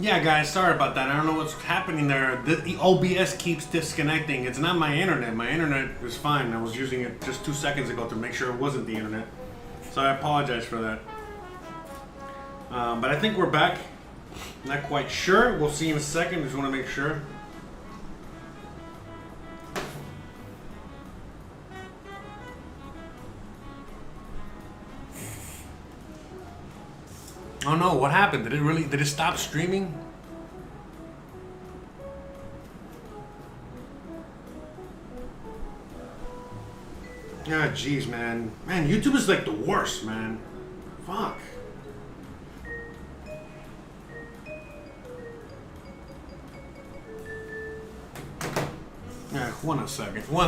Yeah, guys, sorry about that. I don't know what's happening there. The OBS keeps disconnecting. It's not my internet. My internet is fine. I was using it just 2 seconds ago to make sure it wasn't the internet. So I apologize for that. But I think we're back. Not quite sure. We'll see in a second. Just want to make sure. Oh no, what happened? Did it stop streaming? Ah, jeez, man. Man, YouTube is like the worst, man. Fuck. Yeah, one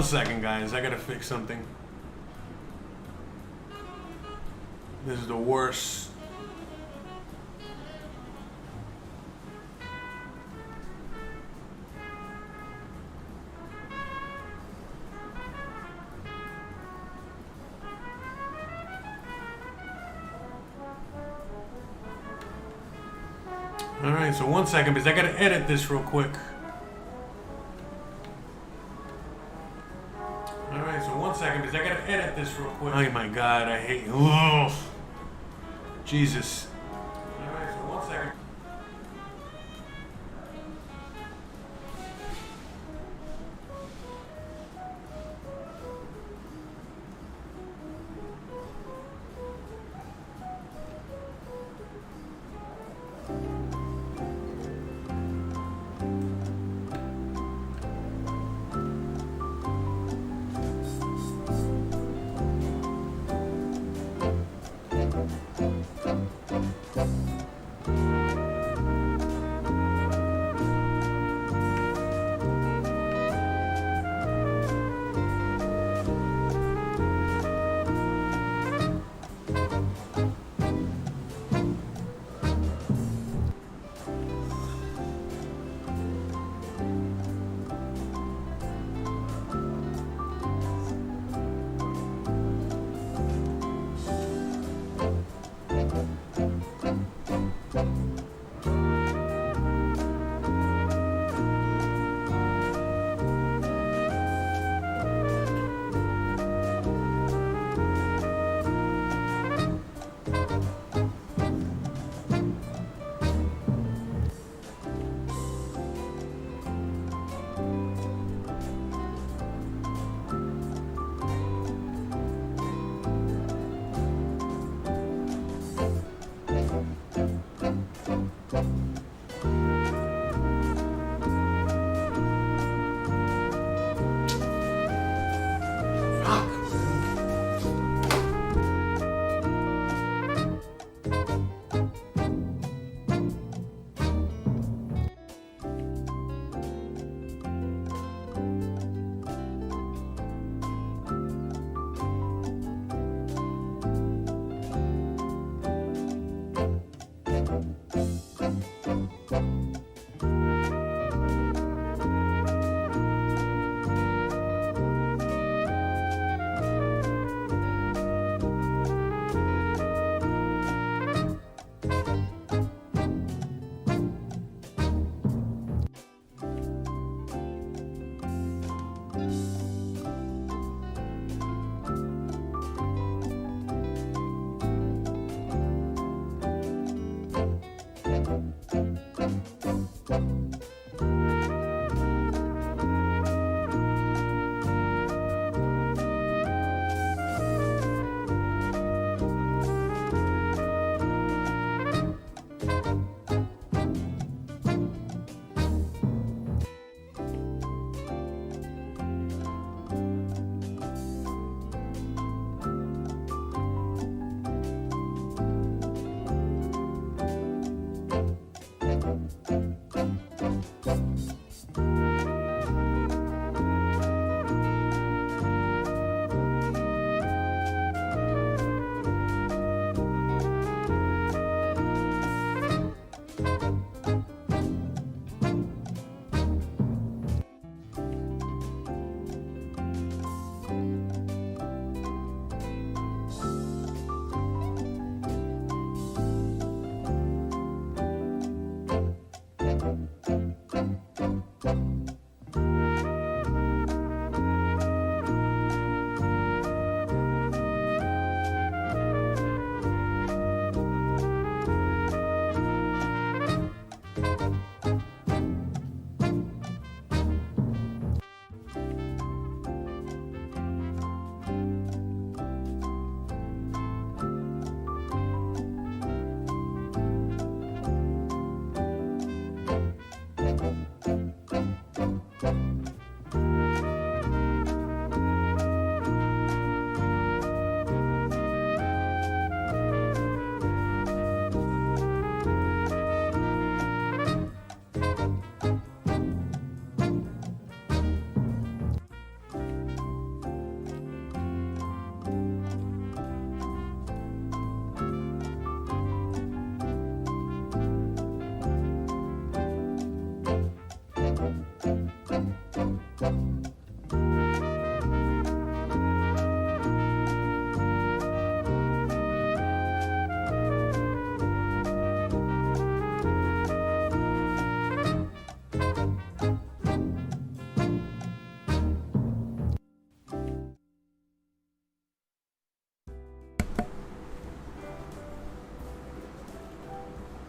second, guys. I gotta fix something. This is the worst. Alright, so 1 second, because I gotta edit this real quick. Alright, so 1 second, because I gotta edit this real quick. Oh my god, I hate. Ugh. Jesus. Alright, so 1 second.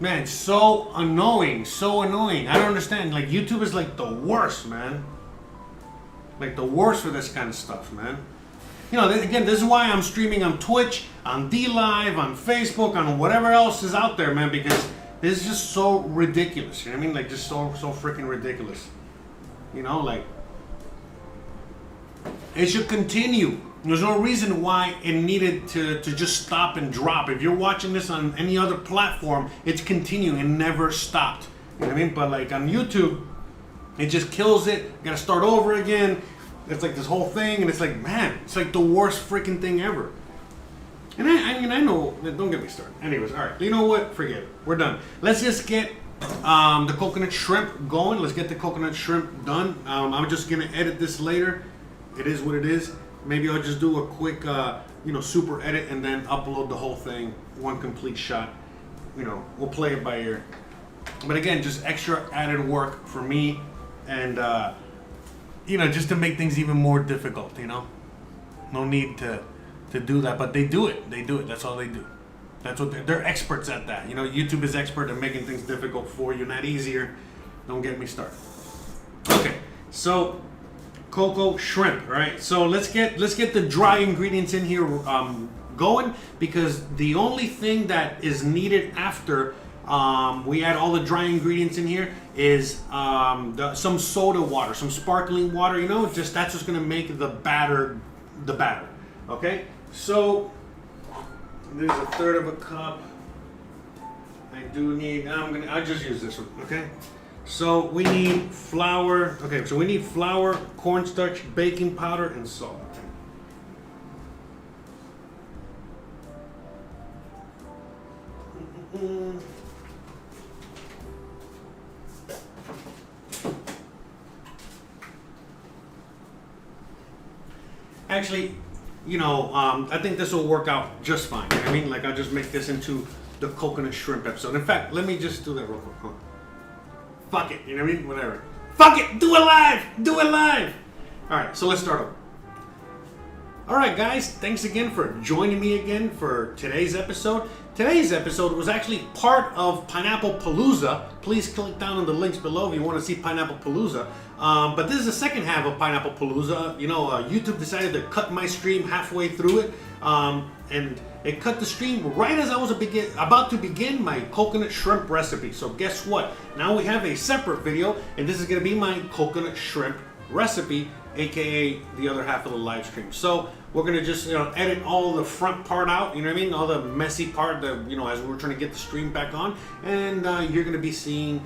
Man, so annoying, so annoying. I don't understand. Like, YouTube is like the worst, man. Like the worst for this kind of stuff, man. You know, again, this is why I'm streaming on Twitch, on DLive, on Facebook, on whatever else is out there, man, because this is just so ridiculous. You know what I mean? Like, just so freaking ridiculous. You know, like, it should continue. There's no reason why it needed to just stop and drop. If you're watching this on any other platform, it's continuing and never stopped. You know what I mean? But like on YouTube, it just kills it. You gotta start over again. It's like this whole thing, and it's like, man, it's like the worst freaking thing ever. And I mean, I know, don't get me started. Anyways, all right, you know what? Forget it. We're done. Let's just get the coconut shrimp going. Let's get the coconut shrimp done. I'm just gonna edit this later. It is what it is. Maybe I'll just do a quick, super edit and then upload the whole thing, one complete shot. You know, we'll play it by ear. But again, just extra added work for me, and just to make things even more difficult. You know, no need to do that, but they do it. They do it. That's all they do. That's what they're experts at that. You know, YouTube is expert at making things difficult for you, not easier. Don't get me started. Okay, so. Cocoa shrimp, right? So let's get the dry ingredients in here going, because the only thing that is needed after we add all the dry ingredients in here is some soda water, some sparkling water. You know, that's just gonna make the batter. Okay, so there's a third of a cup. I do need. I'll just use this one. Okay. So we need flour. Okay, so we need flour, cornstarch, baking powder, and salt. Actually, I think this will work out just fine. I mean, like, I'll just make this into the coconut shrimp episode. In fact, let me just do that real quick. Hold on. Fuck it, you know what I mean? Whatever. Fuck it, do it live! Do it live! Alright, so let's start over. Alright guys, thanks again for joining me again for today's episode. Today's episode was actually part of Pineapple-Palooza. Please click down on the links below if you want to see Pineapple-Palooza. But this is the second half of Pineapple-Palooza. YouTube decided to cut my stream halfway through it. And it cut the stream right as I was about to begin my coconut shrimp recipe. So guess what? Now we have a separate video, and this is going to be my coconut shrimp recipe, aka the other half of the live stream. So we're going to just edit all the front part out, you know what I mean? All the messy part, as we were trying to get the stream back on. And you're going to be seeing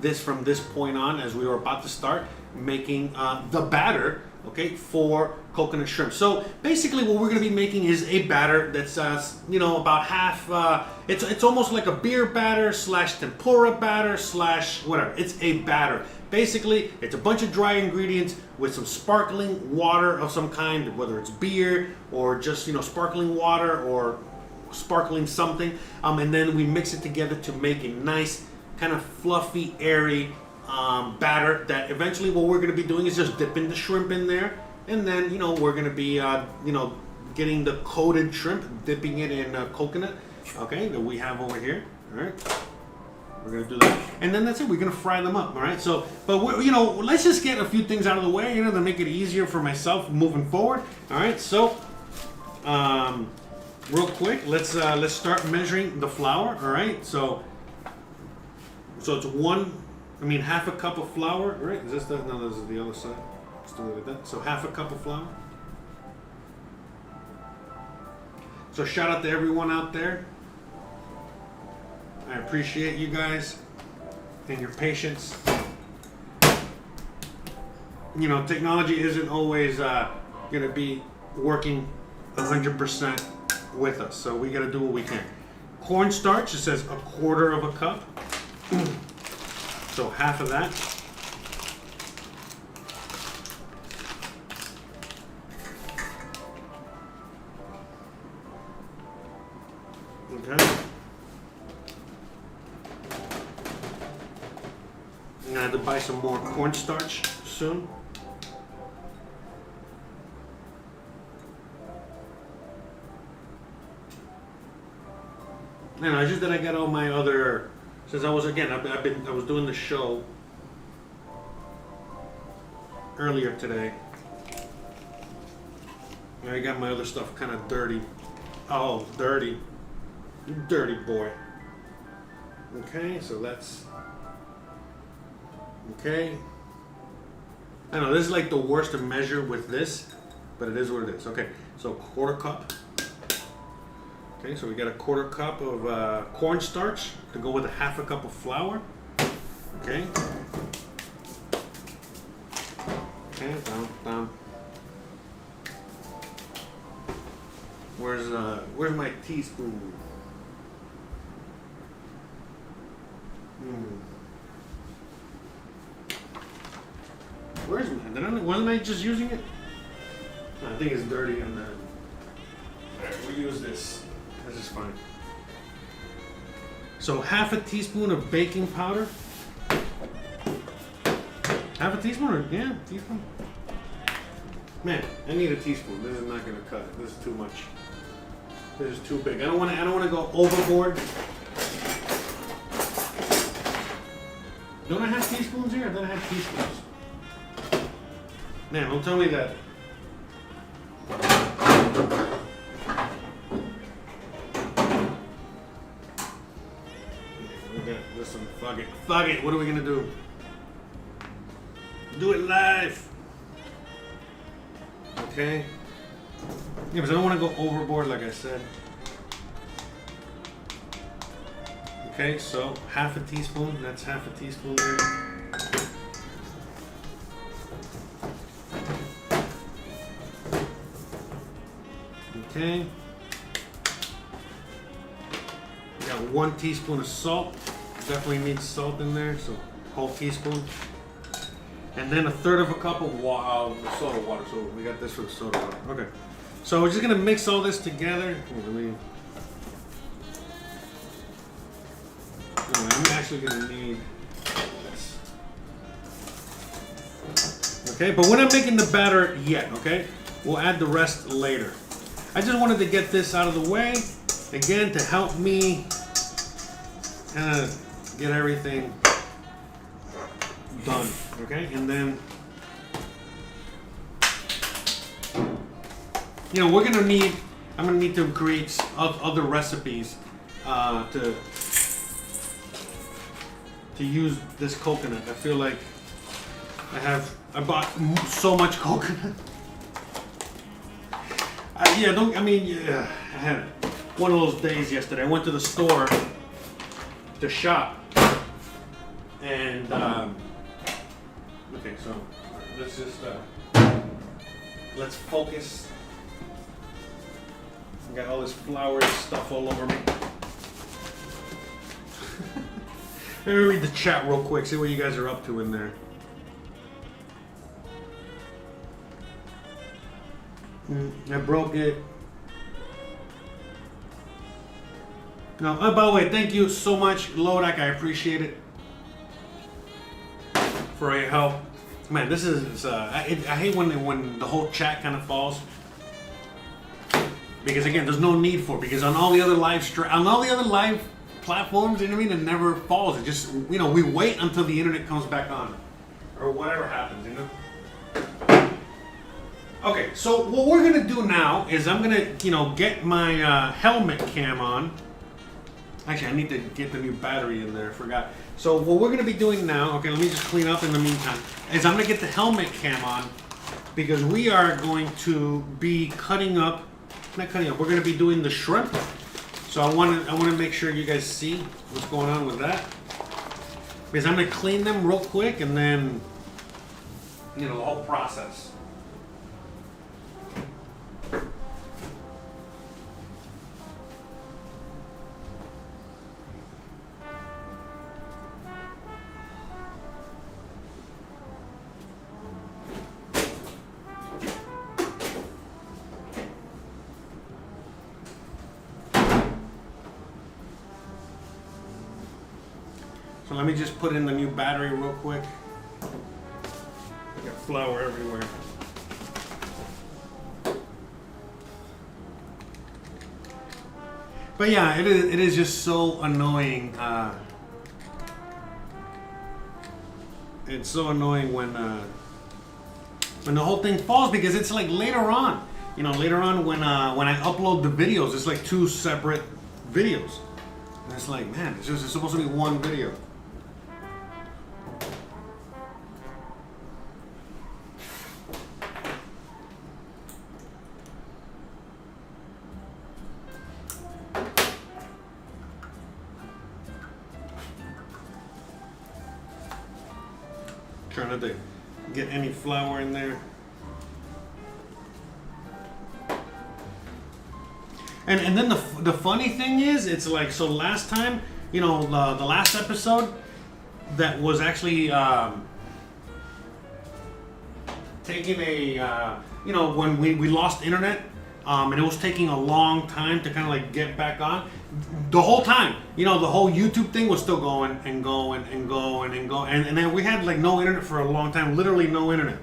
this from this point on, as we were about to start making the batter, okay, for coconut shrimp. So basically what we're going to be making is a batter that's about half, it's almost like a beer batter slash tempura batter slash whatever. It's a batter. Basically, it's a bunch of dry ingredients with some sparkling water of some kind, whether it's beer or just sparkling water or sparkling something, and then we mix it together to make a nice kind of fluffy, airy batter that eventually what we're going to be doing is just dipping the shrimp in there, and then we're going to be getting the coated shrimp, dipping it in coconut, okay, that we have over here. All right, we're going to do that, and then that's it. We're going to fry them up. All right, so but let's just get a few things out of the way, to make it easier for myself moving forward. All right, so real quick, let's start measuring the flour. All right, so it's half a cup of flour, right? Is this that? No, this is the other side. Let's do it like that. So half a cup of flour. So shout out to everyone out there. I appreciate you guys and your patience. Technology isn't always going to be working 100% with us. So we got to do what we can. Cornstarch, it says a quarter of a cup. So half of that. Okay. I'm gonna have to buy some more cornstarch soon. It's just that I got all my other Since I was I was doing the show earlier today. I got my other stuff kind of dirty. Oh, dirty. You dirty boy. Okay, so that's... Okay. I know, this is like the worst to measure with this, but it is what it is. Okay, so quarter cup. Okay, so we got a quarter cup of cornstarch to go with a half a cup of flour. Okay. Okay, down. Where's my teaspoon? Where's my? Wasn't I just using it? No, I think it's dirty on the. Alright, we'll use this. This is fine. So half a teaspoon of baking powder. Half a teaspoon, or yeah, teaspoon. Man, I need a teaspoon. This is not gonna cut it. This is too much. This is too big. I don't want to go overboard. Don't I have teaspoons here? I thought I had teaspoons. Man, don't tell me that. Listen, fuck it. Fuck it. What are we gonna do? Do it live. Okay. Yeah, because I don't want to go overboard, like I said. Okay, so half a teaspoon. That's half a teaspoon there. Okay. Got 1 teaspoon of salt. Definitely needs salt in there, so whole teaspoon. And then 1/3 of a cup of soda water. So we got this for the soda water. Okay. So we're just gonna mix all this together. I'm actually gonna need this. Okay, but we're not making the batter yet, okay? We'll add the rest later. I just wanted to get this out of the way, again, to help me kind of get everything done, okay? And then, you know, I'm gonna need to create other recipes to use this coconut. I feel like I bought so much coconut. I had one of those days yesterday. I went to the store to shop, and okay, so let's just let's focus. I got all this flour stuff all over me. Let me read the chat real quick, see what you guys are up to in there. I broke it. No, by the way, thank you so much, Lodak. I appreciate it for your help. Man, this is I hate when the whole chat kind of falls, because again, there's no need for it, because on all the other live platforms, you know what I mean, it never falls. It just, you know, we wait until the internet comes back on, or whatever happens, you know. Okay, so what we're gonna do now is I'm gonna, you know, get my helmet cam on. Actually, I need to get the new battery in there. I forgot. So what we're gonna be doing now, okay, let me just clean up in the meantime, is I'm gonna get the helmet cam on, because we are going to be cutting up. Not cutting up. We're gonna be doing the shrimp. So I want to make sure you guys see what's going on with that, because I'm gonna clean them real quick, and then, you know, the whole process. So let me just put in the new battery real quick. I got flour everywhere. But yeah, it is just so annoying It's so annoying when the whole thing falls, because it's like later on. You know, later on when I upload the videos, it's like 2 separate videos. And it's like, man, it's supposed to be one video. Trying not to get any flour in there. And then the funny thing is, it's like, so last time, you know, the last episode that was actually taking a, you know, when we lost internet, and it was taking a long time to kind of like get back on. The whole time, you know, the whole YouTube thing was still going and going and going and going. And then we had like no internet for a long time, literally no internet.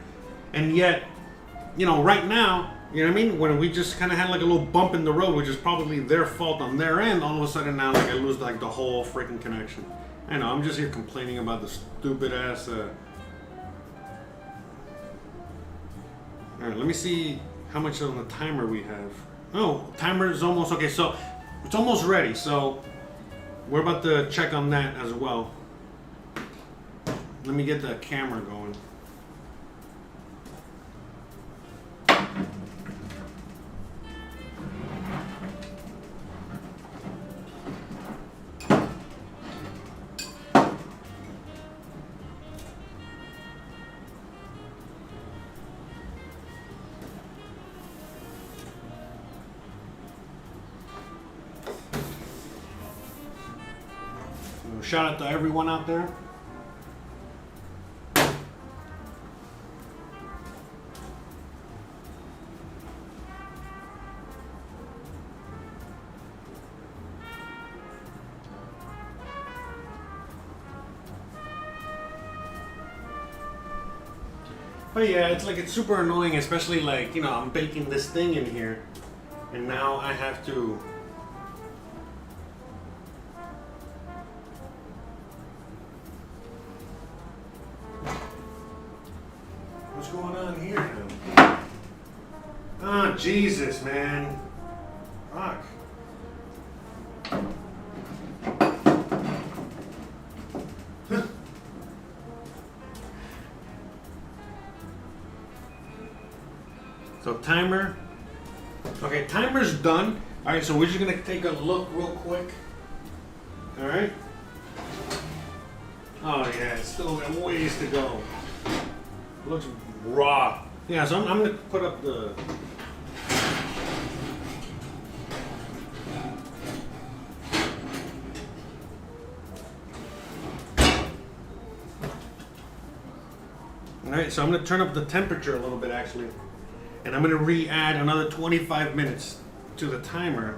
And yet, you know, right now, you know what I mean? When we just kind of had like a little bump in the road, which is probably their fault on their end, all of a sudden now like I lose like the whole freaking connection. I know, I'm just here complaining about the stupid ass. All right, let me see how much on the timer we have. Oh, timer is almost, okay, so it's almost ready. So we're about to check on that as well. Let me get the camera going. Shout out to everyone out there. But yeah, it's like, it's super annoying, especially like, you know, I'm baking this thing in here and now I have to what's going on here now? Oh, Jesus, man. Fuck. So timer. Okay, timer's done. All right, so we're just gonna take a look real quick. All right. Oh yeah, it's still got ways to go. Looks raw. Yeah, so I'm gonna put up the. All right, so I'm gonna turn up the temperature a little bit actually, and I'm gonna re-add another 25 minutes to the timer.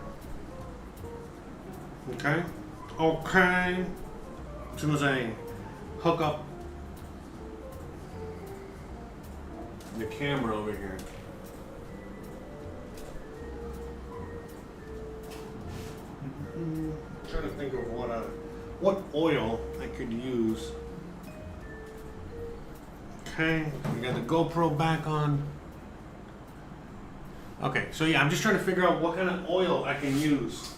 Okay. Okay. As soon as I hook up the camera over here. I'm trying to think of what oil I could use. Okay, we got the GoPro back on. Okay, so yeah, I'm just trying to figure out what kind of oil I can use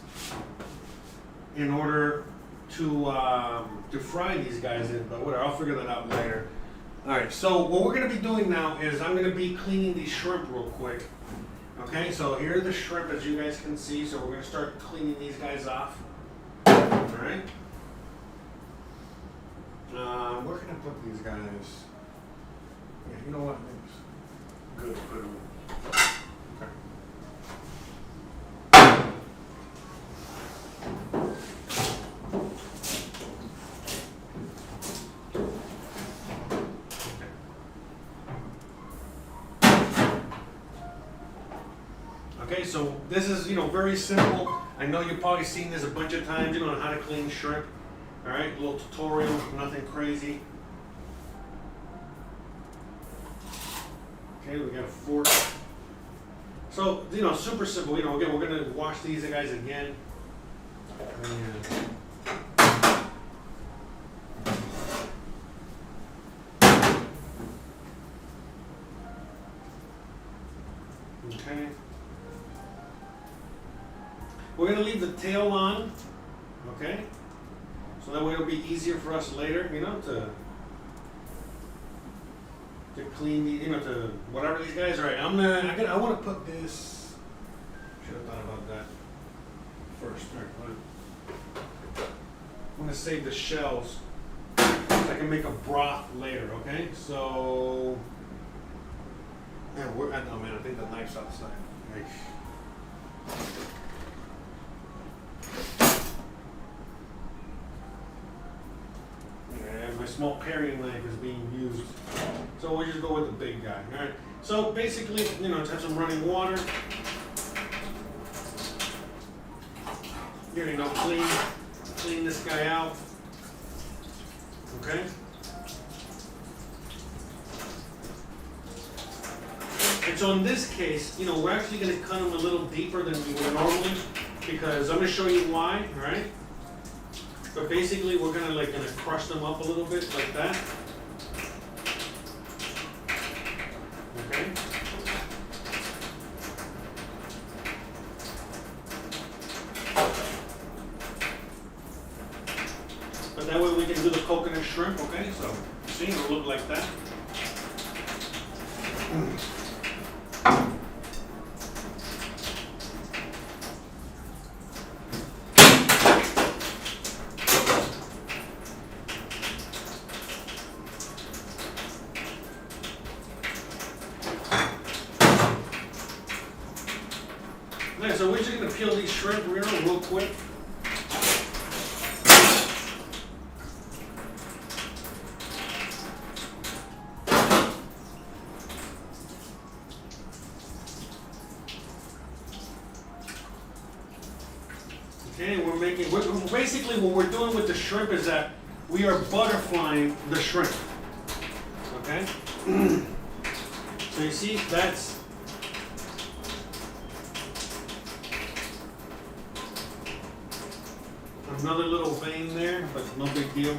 in order to fry these guys in, but whatever, I'll figure that out later. Alright, so what we're going to be doing now is I'm going to be cleaning these shrimp real quick. Okay, so here are the shrimp as you guys can see, so we're going to start cleaning these guys off. Alright. Where can I put these guys? Yeah, you know what? Good. Okay. Okay, so this is, you know, very simple. I know you've probably seen this a bunch of times, you know, on how to clean shrimp. All right, a little tutorial, nothing crazy. Okay, we got a fork. So, you know, super simple. You know, again, we're gonna wash these guys again. Okay. We're going to leave the tail on, okay? So that way it'll be easier for us later, you know, to clean the, you know, to whatever these guys are. I want to put this, should have thought about that first. All right, I'm going to save the shells so I can make a broth later, okay? So, yeah, oh man, I think the knife's outside. Like, my small paring knife is being used. So we'll just go with the big guy. All right. So basically, you know, let's have some running water. Here you go, clean this guy out. Okay. And so in this case, you know, we're actually going to cut them a little deeper than we would normally, because I'm going to show you why. All right. But basically, we're gonna crush them up a little bit like that. Okay. But that way we can do the coconut shrimp. Okay. So see, it'll look like that. Alright, so we're just going to peel these shrimp real quick. Okay, basically what we're doing with the shrimp is that we are butterflying the shrimp. Okay? So you see, that's another little vein there, but no big deal.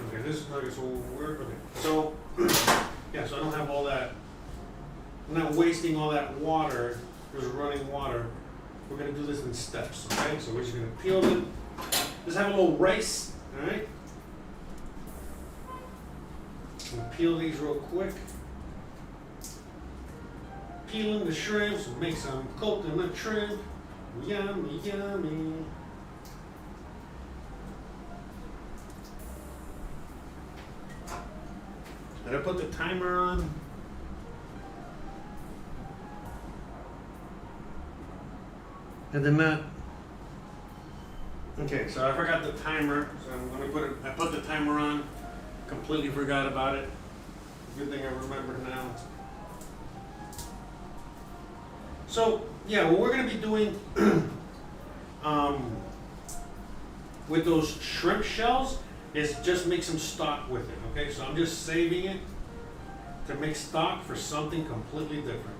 Okay, this is like so weird. Okay, so yeah, so I don't have all that. I'm not wasting all that water. There's running water. We're gonna do this in steps. Okay, so we're just gonna peel them. Just have a little rice. All right. We'll peel these real quick. Peeling the shrimps, make some coconut shrimp. Yummy, yummy. Did I put the timer on? I did not. Okay, so I forgot the timer. So I'm gonna I put the timer on. Completely forgot about it. Good thing I remember now. So, yeah, what we're going to be doing with those shrimp shells is just make some stock with it, okay? So I'm just saving it to make stock for something completely different.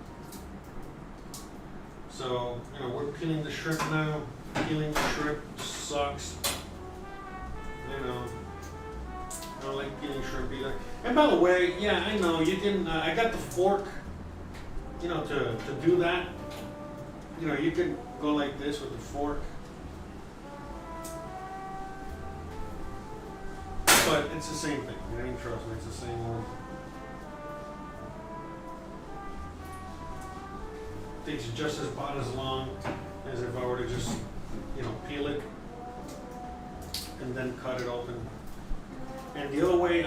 So, you know, we're peeling the shrimp now. Peeling the shrimp sucks. You know, I don't like peeling shrimp either. And by the way, yeah, I know, you can, I got the fork, you know, to do that. You know, you could go like this with the fork. But it's the same thing. You know, trust me, it's the same one. Takes just about as long as if I were to just, you know, peel it and then cut it open. And the other way,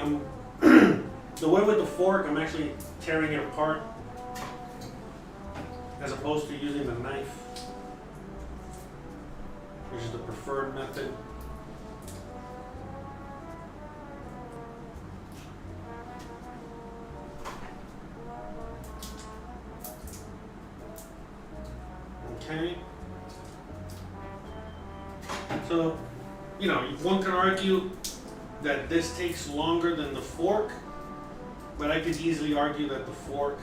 the way with the fork, I'm actually tearing it apart, as opposed to using the knife, which is the preferred method. Okay. So, you know, one can argue that this takes longer than the fork, but I could easily argue that the fork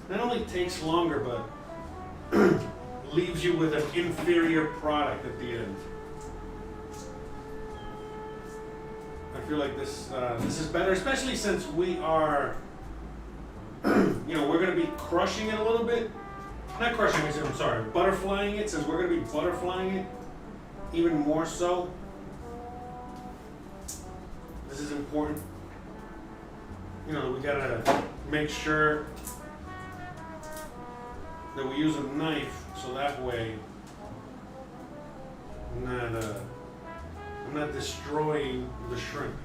not only takes longer, but leaves you with an inferior product at the end. feel like this is better, especially since we are, we're gonna be crushing it a little bit. Not crushing it, I'm sorry, butterflying it, since we're gonna be butterflying it even more so. This is important. We gotta make sure that we use a knife so that way I'm not destroying the shrimp.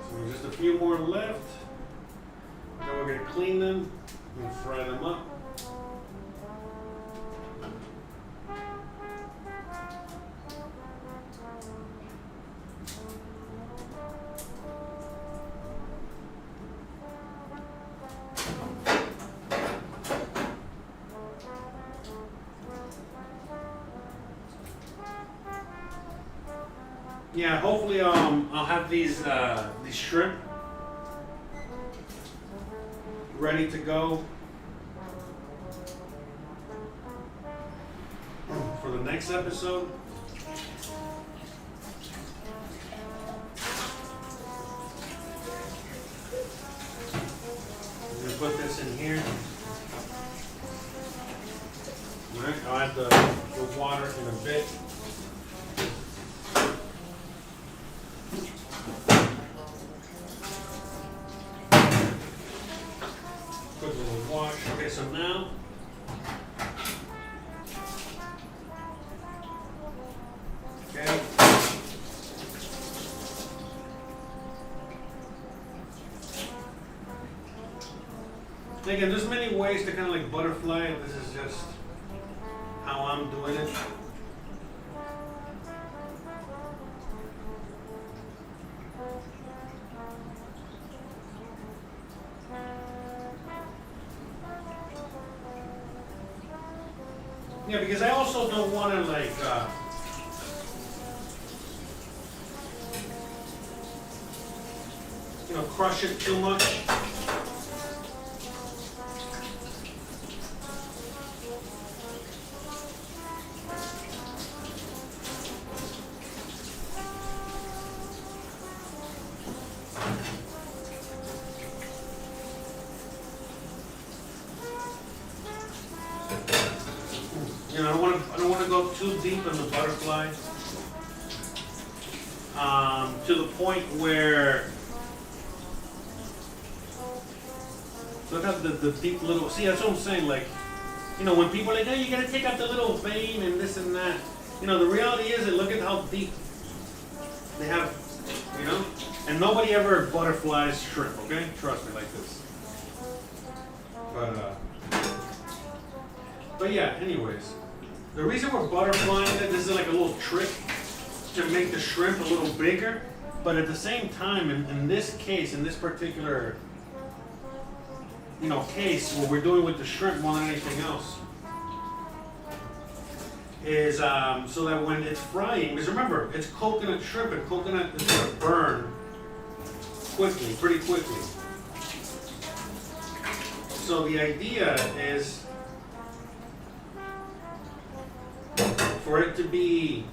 So just a few more left. Then we're going to clean them and fry them up. Yeah, hopefully I'll have these shrimp ready to go for the next episode. I'm gonna put this in here. All right, I'll add the water in a bit. Quick little wash. Okay, so now again, there's many ways to kind of like butterfly it. This is just how I'm doing it. Yeah, because I also don't want to like crush it too much. I don't want to go too deep in the butterfly to the point where look at the deep little. See, that's what I'm saying. Like, when people are like, "Oh, you gotta take out the little vein and this and that." The reality is that look at how deep they have. And nobody ever butterflies shrimp. Okay, trust me, like this. But yeah. Anyways. The reason we're butterflying it, this is like a little trick to make the shrimp a little bigger, but at the same time, in this case, in this particular, case, what we're doing with the shrimp more than anything else is so that when it's frying, because remember, it's coconut shrimp, and coconut is going to burn pretty quickly. So the idea is for it to be,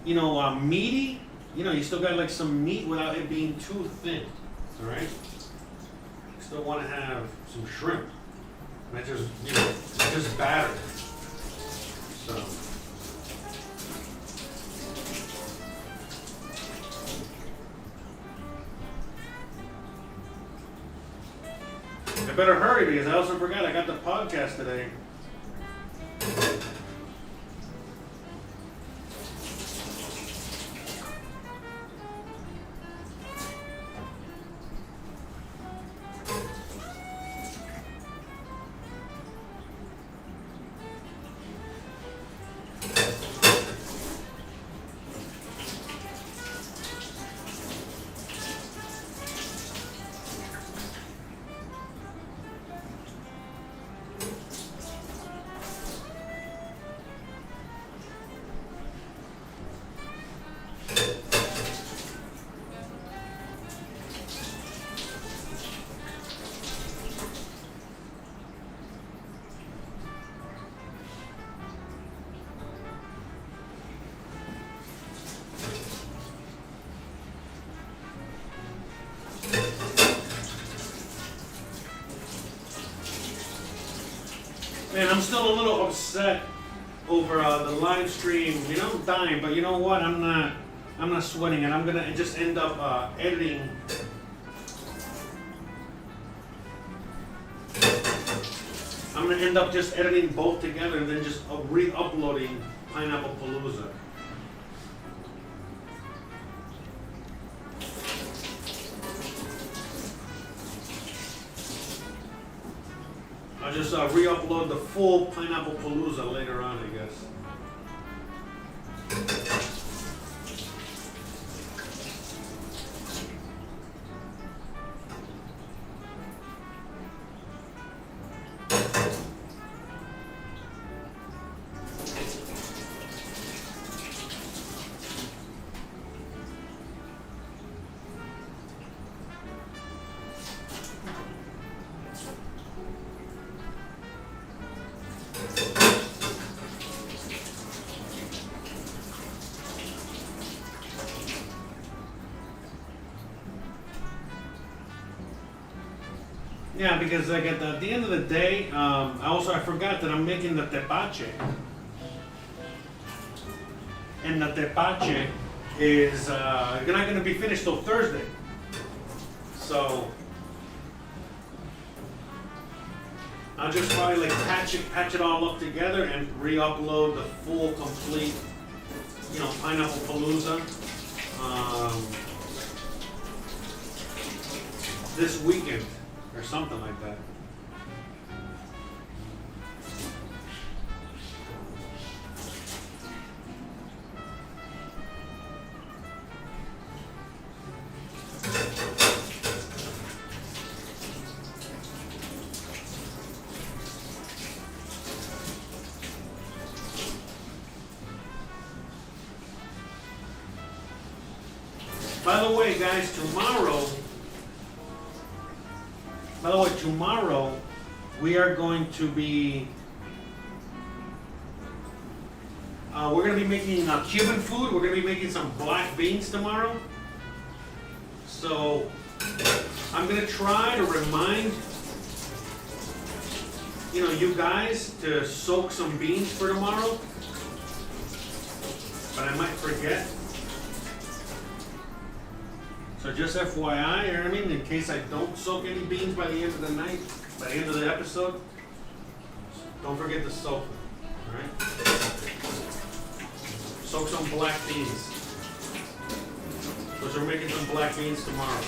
meaty, you still got like some meat without it being too thin, all right? You still want to have some shrimp, not just, just batter. So. I better hurry because I also forgot I got the podcast today. I'm still a little upset over the live stream. You know, I'm dying, but you know what? I'm not sweating it. I'm gonna just end up editing. I'm gonna end up just editing both together and then just re-uploading Pineapple-Palooza. I'll just re-upload the full Pineapple-Palooza later on, I guess. Yeah, because like at the end of the day, I forgot that I'm making the Tepache. And the Tepache is not going to be finished till Thursday. So I'll just probably like patch it all up together and re-upload the full complete, you know, Pineapple-Palooza this weekend. Or something like that. By the way, guys, tomorrow we are going to be we're going to be making Cuban food. We're going to be making some black beans tomorrow. So I'm going to try to remind you guys to soak some beans for tomorrow, but I might forget. So just FYI, you know what I mean? In case I don't soak any beans by the end of the night, by the end of the episode, don't forget to soak them, alright? Soak some black beans. Because we're making some black beans tomorrow.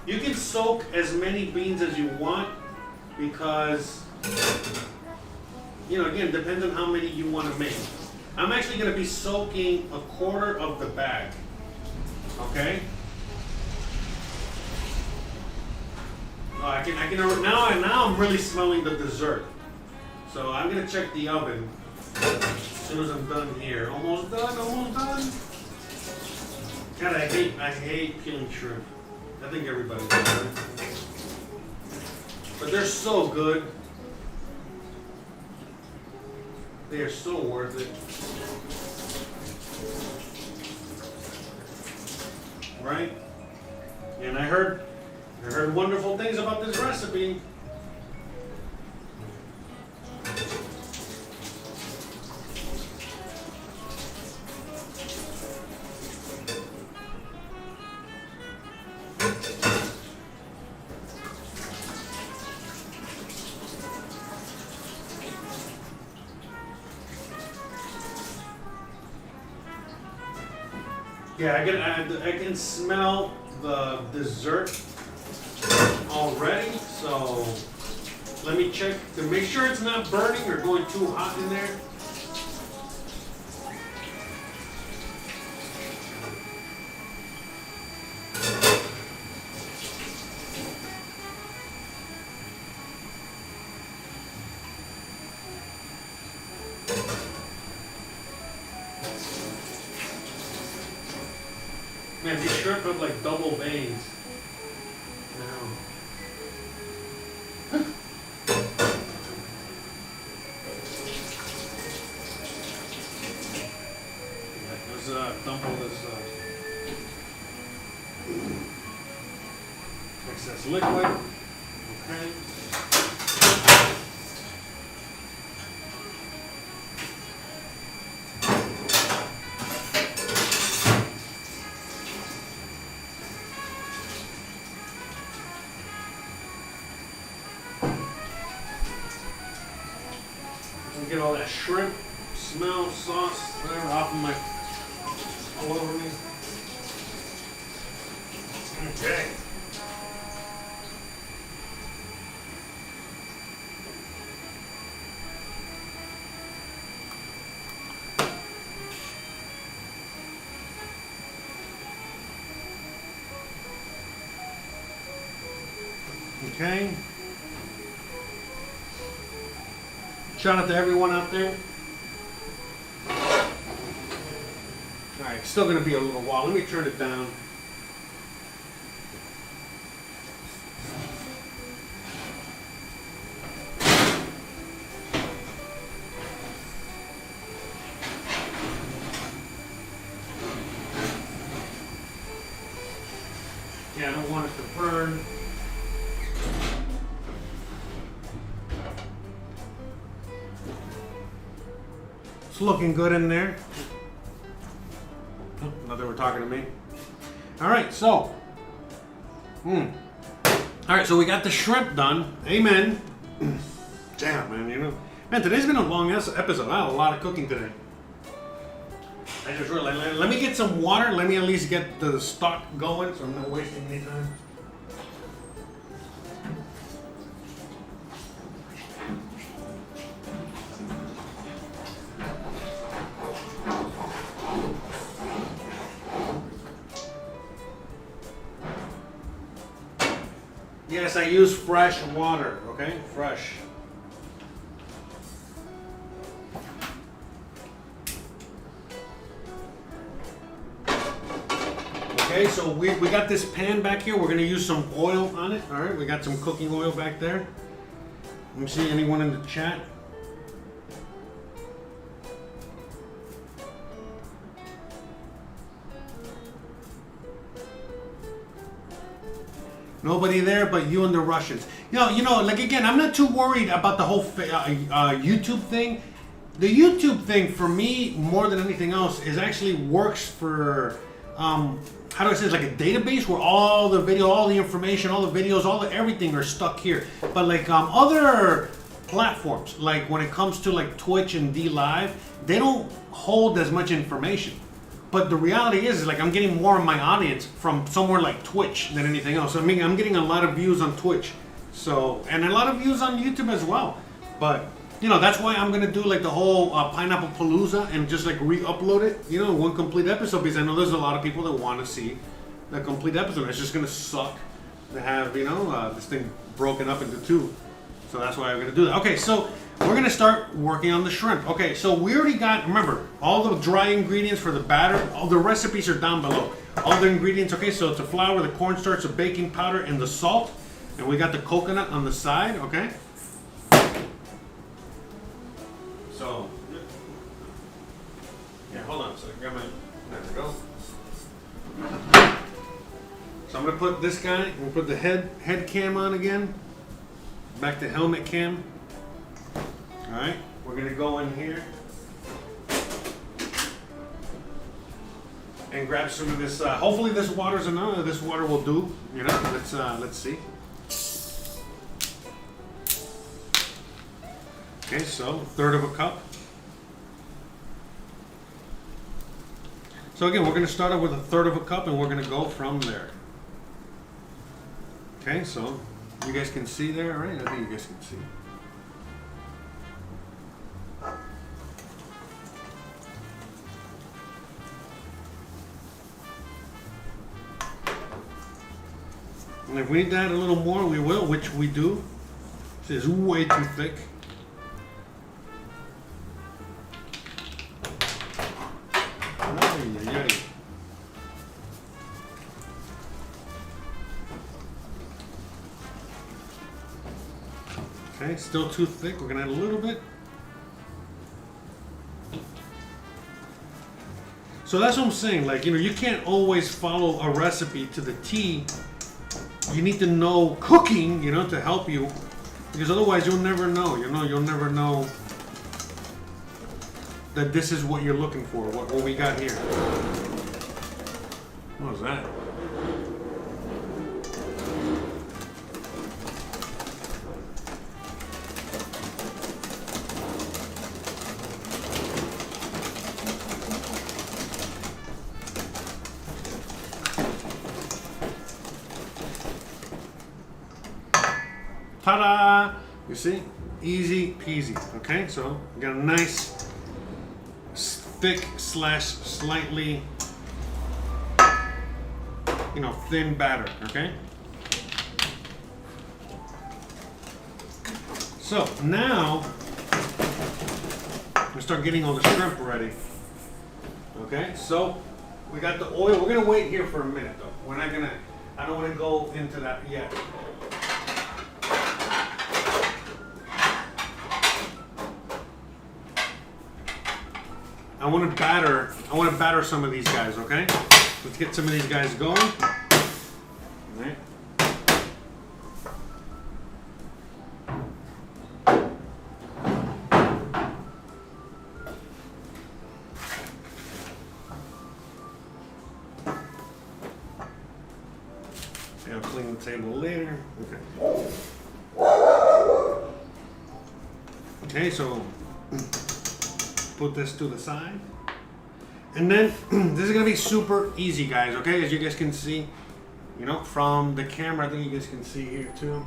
You can soak as many beans as you want because, again, depends on how many you want to make. I'm actually going to be soaking 1/4 of the bag. Okay. I can now I'm really smelling the dessert. So I'm gonna check the oven as soon as I'm done here. Almost done. God, I hate peeling shrimp. I think everybody does, right? But they're so good. They are so worth it. Right? And I heard wonderful things about this recipe. Yeah, I can smell the dessert already, so let me check to make sure it's not burning or going too hot in there. Man, these shrimp have like double veins. Now. Let's dump all this excess liquid. Okay. And get all that shrimp smell, sauce, whatever off of my, all over me. Okay. Okay. Shout out to everyone out there. Alright, it's still going to be a little while. Let me turn it down. Yeah, I don't want it to burn. It's looking good in there. Oh, not that we're talking to me. All right, so. All right, so we got the shrimp done. Amen. Damn, man, you know. Man, today's been a long episode. I had a lot of cooking today. I just realized, let me get some water. Let me at least get the stock going so I'm not wasting any time. Yes, I use fresh water, okay? Fresh. Okay, so we got this pan back here. We're going to use some oil on it. All right, we got some cooking oil back there. Let me see anyone in the chat. Nobody there but you and the Russians. You know, like again, I'm not too worried about the whole YouTube thing. The YouTube thing for me, more than anything else, is actually works for, how do I say, it's like a database where all the video, all the information, all the videos, everything are stuck here. But like other platforms, like when it comes to like Twitch and DLive, they don't hold as much information. But the reality is like I'm getting more of my audience from somewhere like Twitch than anything else. I mean, I'm getting a lot of views on Twitch, so, and a lot of views on YouTube as well. But you know, that's why I'm gonna do like the whole Pineapple-Palooza and just like re-upload it, you know, one complete episode, because I know there's a lot of people that want to see the complete episode. It's just gonna suck to have, you know, this thing broken up into two. So that's why I'm gonna do that. Okay, so we're gonna start working on the shrimp. Okay, so we already got, remember, all the dry ingredients for the batter, all the recipes are down below. All the ingredients, okay, so it's the flour, the cornstarch, the baking powder, and the salt. And we got the coconut on the side, okay? So, yeah, hold on a second. Grab my, there we go. So I'm gonna put this guy, I'm gonna put the head cam on again. Back to helmet cam. Alright, we're gonna go in here and grab some of this, hopefully this water's enough, this water will do, you know, let's see. Okay, so 1/3 of a cup. So again, we're gonna start out with 1/3 of a cup and we're gonna go from there. Okay, so you guys can see there, right? I think you guys can see. And if we need to add a little more, we will, which we do. This is way too thick. Okay, still too thick. We're gonna add a little bit. So that's what I'm saying. Like, you know, you can't always follow a recipe to the T. You need to know cooking, you know, to help you, because otherwise you'll never know. You know, you'll never know that this is what you're looking for. What we got here. What was that? Ta-da! You see? Easy peasy. Okay, so we got a nice thick slash slightly, thin batter. Okay. So now we start getting all the shrimp ready. Okay, so we got the oil. We're gonna wait here for a minute though. We're not gonna. I don't want to go into that yet. I want to batter some of these guys. Okay, let's get some of these guys going. All right. I'll clean the table later. Okay. Okay, so put this to the side. And then this is gonna be super easy, guys, okay? As you guys can see, from the camera, I think you guys can see here too.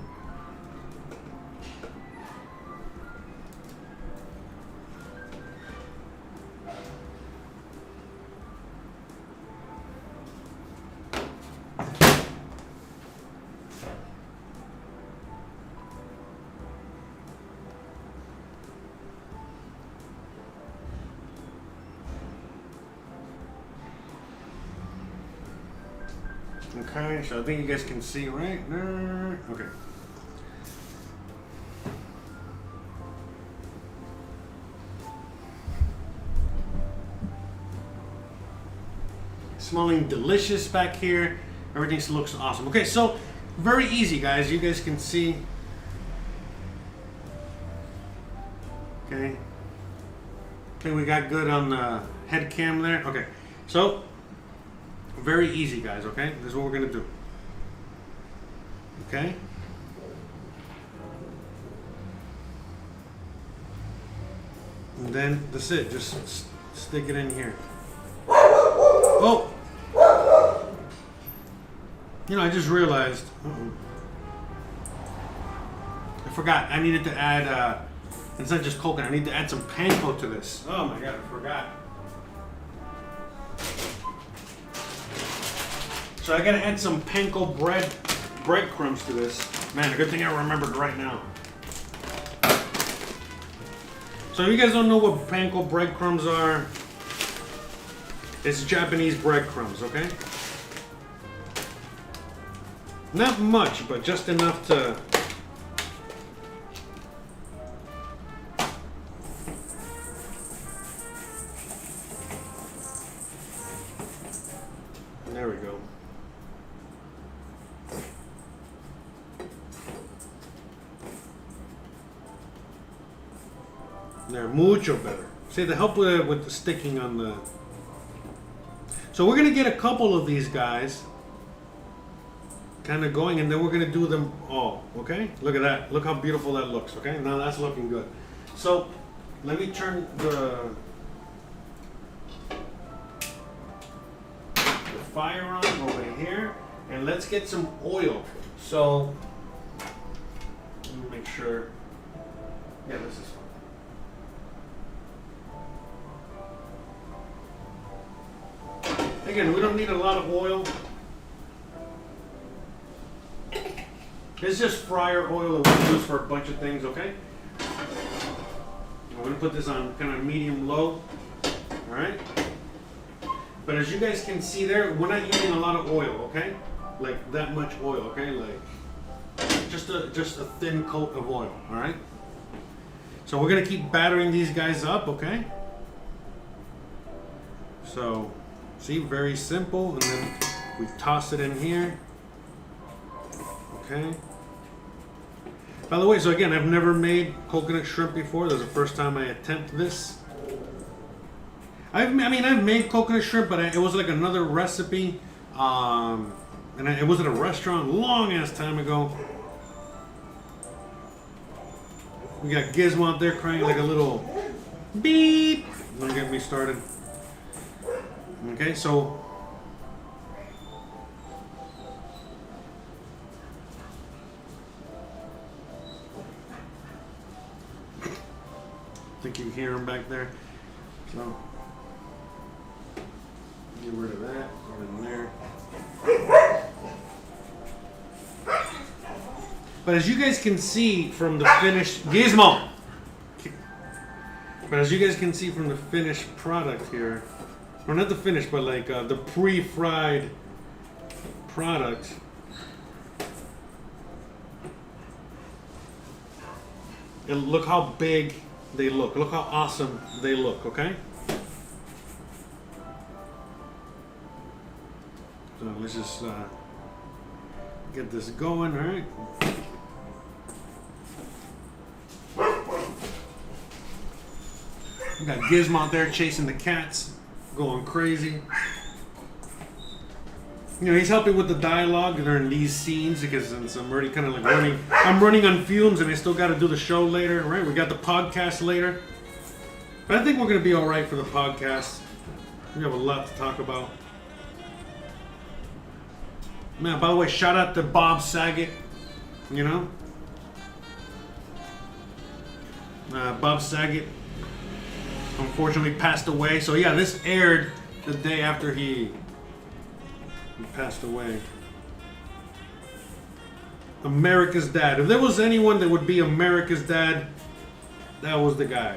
Okay, so I think you guys can see right there. Okay. Smelling delicious back here. Everything looks awesome. Okay, so very easy, guys. You guys can see. Okay. Okay, we got good on the head cam there. Okay, so very easy, guys, okay? This is what we're gonna do. Okay? And then that's it. Just stick it in here. Oh! I just realized. I forgot. I needed to add, it's not just coconut. I need to add some panko to this. Oh my god, I forgot. So I gotta add some panko breadcrumbs to this. Man, a good thing I remembered right now. So if you guys don't know what panko breadcrumbs are, it's Japanese breadcrumbs, okay? Not much, but just enough to... There we go. They're mucho better. See, to help with the sticking on the... So we're going to get a couple of these guys kind of going, and then we're going to do them all, okay? Look at that. Look how beautiful that looks, okay? Now that's looking good. So let me turn the fire on over here, and let's get some oil. So let me make sure. Yeah, this is fine. Again, we don't need a lot of oil. It's just fryer oil that we use for a bunch of things, okay? I'm going to put this on kind of medium-low, all right? But as you guys can see there, we're not using a lot of oil, okay? Like that much oil, okay? Like just a thin coat of oil, all right? So we're going to keep battering these guys up, okay? So... See, very simple, and then we toss it in here. Okay. By the way, so again, I've never made coconut shrimp before. This is the first time I attempt this. I've made coconut shrimp, but it was like another recipe, and it was at a restaurant long ass time ago. We got Gizmo out there crying like a little beep. Don't get me started. Okay, so think you hear him back there. So get rid of that. Put it in there. But as you guys can see from the finished Gizmo. But as you guys can see from the finished product here, or not the finished, but like the pre-fried product. And look how big they look. Look how awesome they look, okay? So let's just get this going, all right? We got Gizmo out there chasing the cats, going crazy. You know, he's helping with the dialogue during these scenes because since I'm already kind of like running. I'm running on fumes and I still got to do the show later, right? We got the podcast later. But I think we're going to be all right for the podcast. We have a lot to talk about. Man, by the way, shout out to Bob Saget, you know? Bob Saget unfortunately passed away. So yeah, this aired the day after he passed away. America's Dad. If there was anyone that would be America's Dad, that was the guy.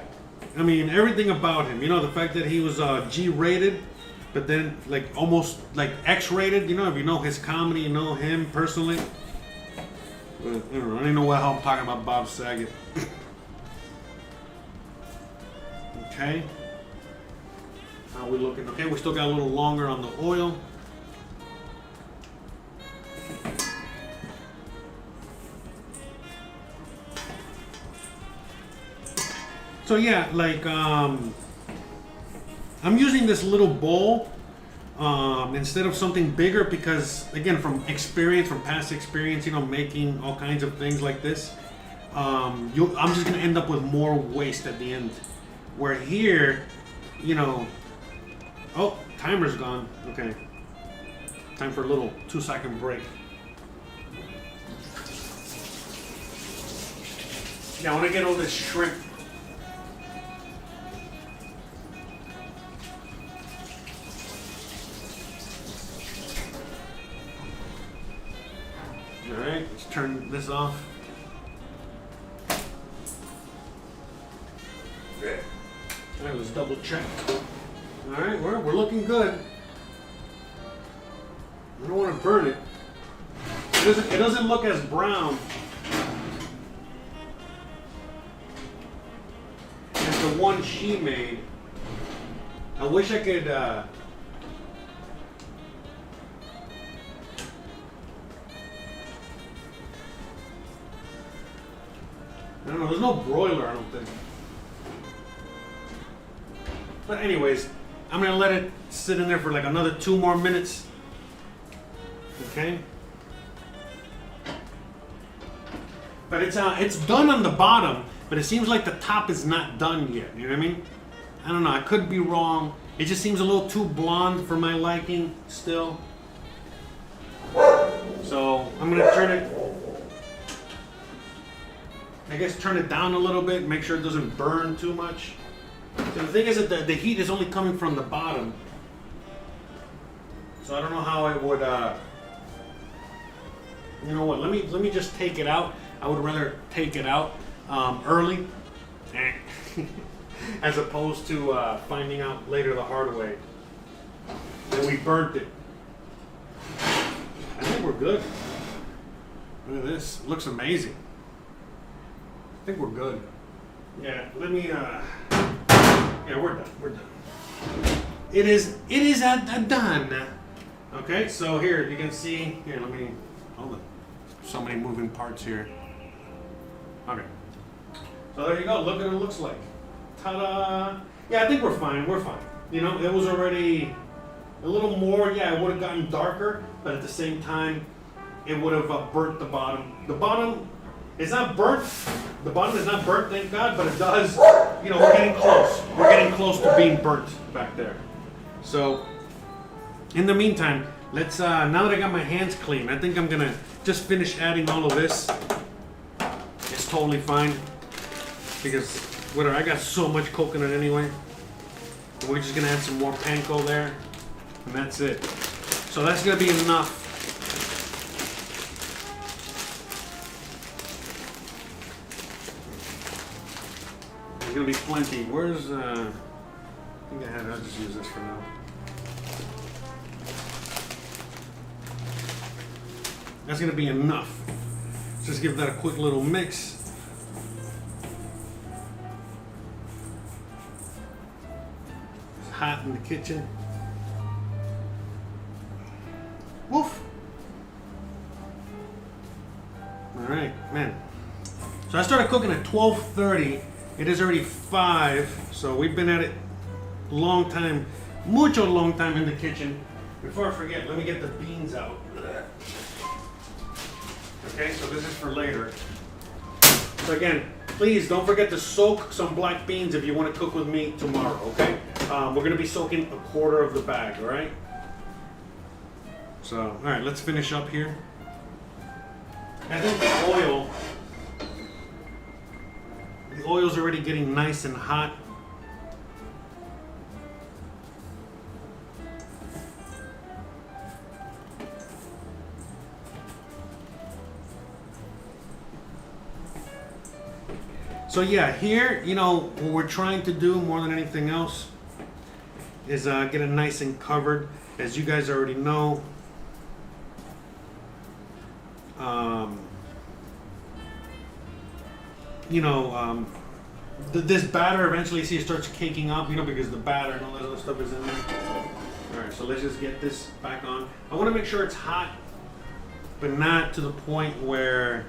I mean, everything about him. You know, the fact that he was G-rated, but then like almost like X-rated. You know, if you know his comedy, you know him personally. But I don't know. I don't know what hell I'm talking about Bob Saget. Okay. How are we looking? Okay, we still got a little longer on the oil. So yeah, like I'm using this little bowl instead of something bigger because, again, from experience, from past experience, you know, making all kinds of things like this, I'm just gonna end up with more waste at the end. Where here, you know, oh, timer's gone. Okay, time for a little 2-second break. Yeah, I want to get all this shrimp. All right, let's turn this off. Okay. All right, let's double check. All right, we're looking good. I don't want to burn it. It doesn't look as brown as the one she made. I wish I could. I don't know. There's no broiler, I don't think. But anyways, I'm gonna let it sit in there for like another 2 more minutes. Okay. But it's done on the bottom, but it seems like the top is not done yet. You know what I mean? I don't know. I could be wrong. It just seems a little too blonde for my liking still. So I'm gonna turn it. I guess turn it down a little bit, make sure it doesn't burn too much. So the thing is that the heat is only coming from the bottom. So I don't know how I would, you know what, let me just take it out. I would rather take it out early as opposed to finding out later the hard way that we burnt it. I think we're good. Look at this, it looks amazing. I think we're good. Yeah, let me, yeah, we're done, we're done. It is done. Okay, so here, you can see, here, let me, hold on. So many moving parts here. Okay. So there you go, look at what it looks like. Ta-da! Yeah, I think we're fine, we're fine. You know, it was already a little more, yeah, it would have gotten darker, but at the same time, it would have burnt the bottom. The bottom, it's not burnt. The bottom is not burnt, thank God, but it does, you know, we're getting close. We're getting close to being burnt back there. So, in the meantime, let's, now that I got my hands clean, I think I'm gonna just finish adding all of this. It's totally fine, because Whatever, I got so much coconut anyway. We're just gonna add some more panko there, and that's it. So that's gonna be enough. There's gonna be plenty. Where's I think I had. I'll just use this for now. That's gonna be enough. Just give that a quick little mix. It's hot in the kitchen. Woof. All right, man. So I started cooking at 12:30. It is already 5, so we've been at it a long time, mucho long time in the kitchen. Before I forget, let me get the beans out. Okay, so this is for later. So again, please don't forget to soak some black beans if you want to cook with me tomorrow, okay? We're going to be soaking a quarter of the bag, all right? So, all right, let's finish up here. I think the oil's already getting nice and hot. So yeah, here, you know, what we're trying to do more than anything else is get it nice and covered. As you guys already know, this batter eventually, see, it starts caking up, you know, because the batter and all that other stuff is in there. All right, so let's just get this back on. I want to make sure it's hot, but not to the point where,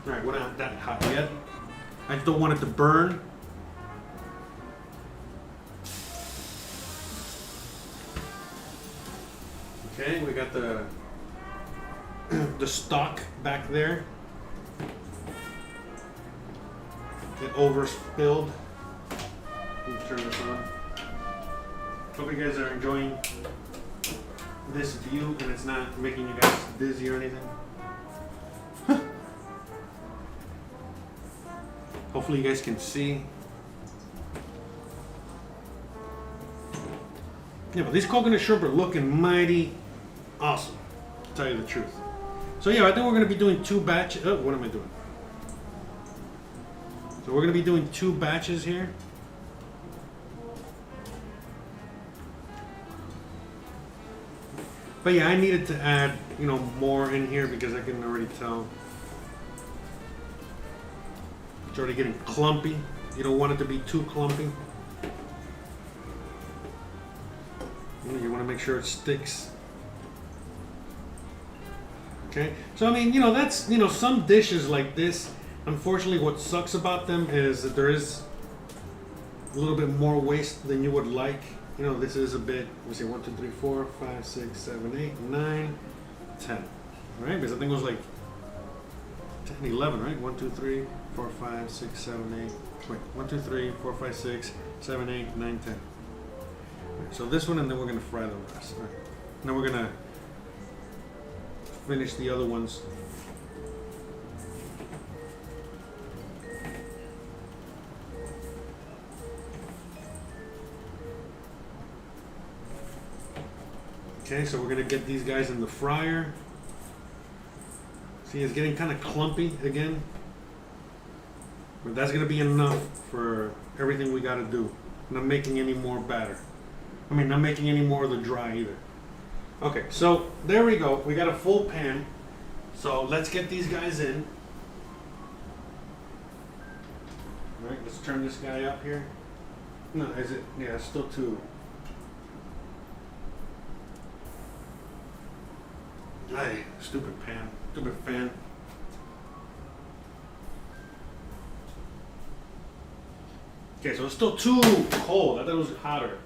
all right, we're not that hot yet. I just don't want it to burn. Okay, we got the stock back there. It overspilled. Let me turn this on. Hope you guys are enjoying this view and it's not making you guys dizzy or anything. Hopefully you guys can see. Yeah, but these coconut shrimp are looking mighty awesome, to tell you the truth. So yeah, I think we're going to be doing 2 batches. Oh, what am I doing? So we're going to be doing 2 batches here. But yeah, I needed to add, you know, more in here because I can already tell. It's already getting clumpy. You don't want it to be too clumpy. You want to make sure it sticks. Okay, so I mean, you know, that's, you know, some dishes like this, unfortunately what sucks about them is that there is a little bit more waste than you would like. You know, this is a bit, let me see, 1, 2, 3, 4, 5, 6, 7, 8, 9, 10. Right? Because I think it was like 10, 11, right? 1, 2, 3, 4, 5, 6, 7, 8. Wait, 1, 2, 3, 4, 5, 6, 7, 8, 9, 10. Right, so this one, and then we're going to fry the rest. Right. Then we're going to finish the other ones. Okay, so we're going to get these guys in the fryer. See, it's getting kind of clumpy again. But that's going to be enough for everything we got to do. I'm not making any more batter. I mean, not making any more of the dry either. Okay, so there we go. We got a full pan. So let's get these guys in. All right, let's turn this guy up here. No, is it? Yeah, it's still too. Hey, stupid pan. Stupid fan. Okay, so it's still too cold. I thought it was hotter.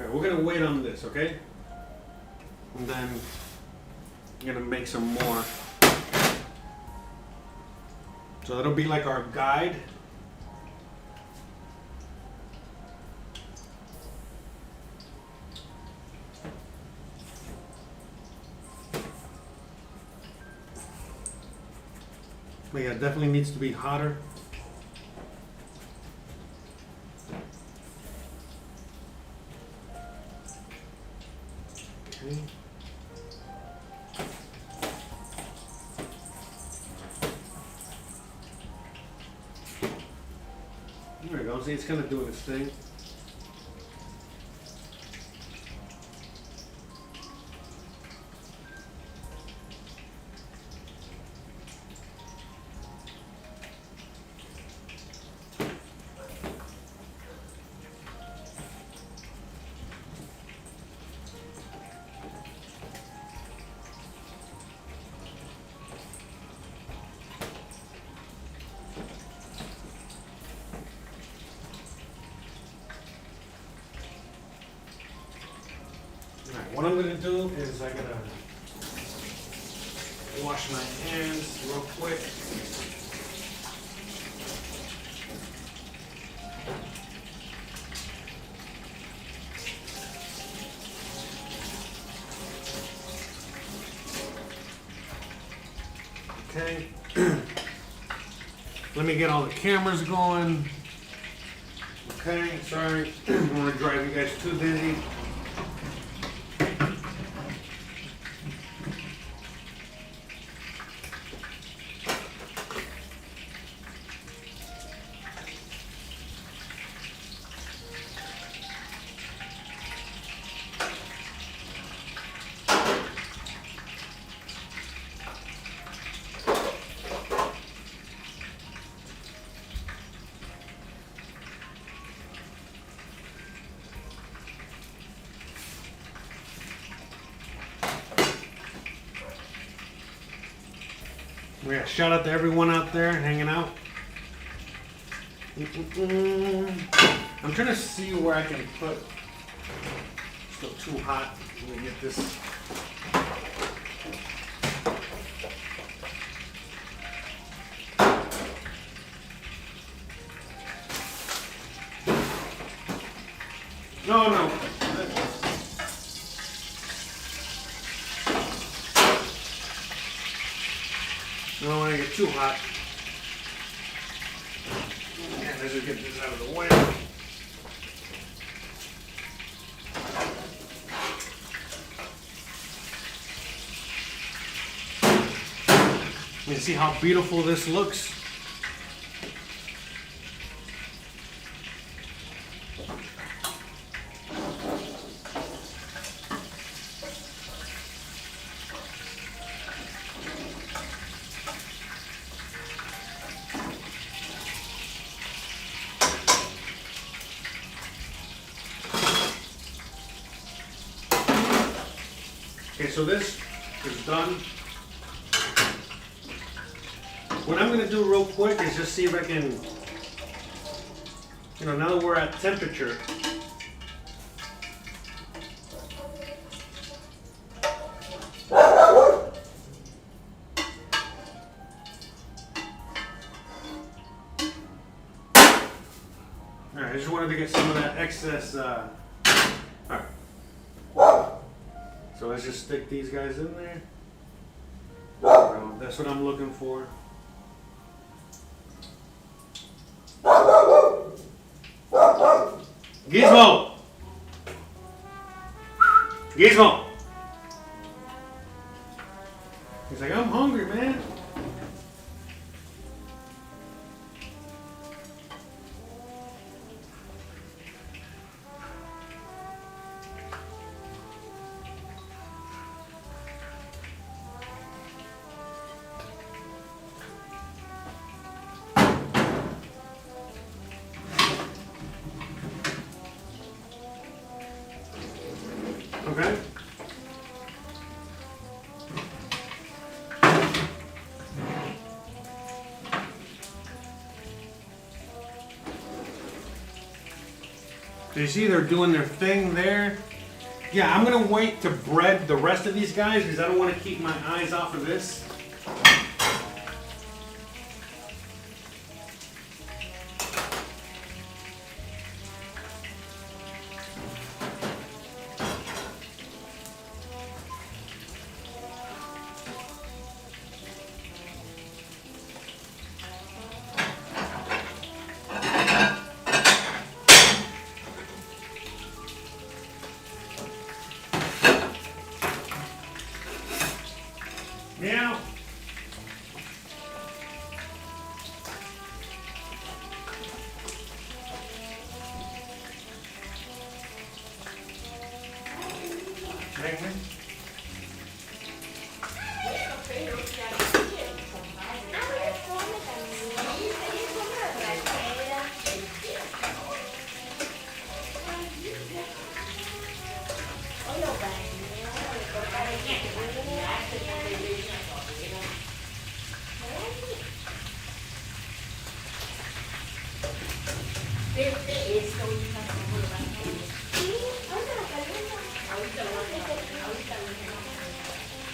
Okay, we're gonna wait on this, okay? And then I'm gonna make some more. So that'll be like our guide. But yeah, it definitely needs to be hotter. Okay. There we go. See, it's kind of doing its thing. Alright, what I'm gonna do is I gotta wash my hands real quick. Okay. Let me get all the cameras going. Okay, sorry. I don't want to drive you guys too busy. Yeah, shout out to everyone out there hanging out. I'm trying to see where I can put. It's still too hot. Let me get this. No. I don't want to get too hot. Yeah, let's just get this out of the way. You see how beautiful this looks? Okay, so this is done. What I'm going to do real quick is just see if I can, now that we're at temperature, Alright, I just wanted to get some of that excess, alright. So let's just stick these guys in there. That's what I'm looking for. Gizmo! Gizmo! He's like, I'm hungry, man. Okay. So you see they're doing their thing there. Yeah, I'm gonna wait to bread the rest of these guys because I don't want to keep my eyes off of this.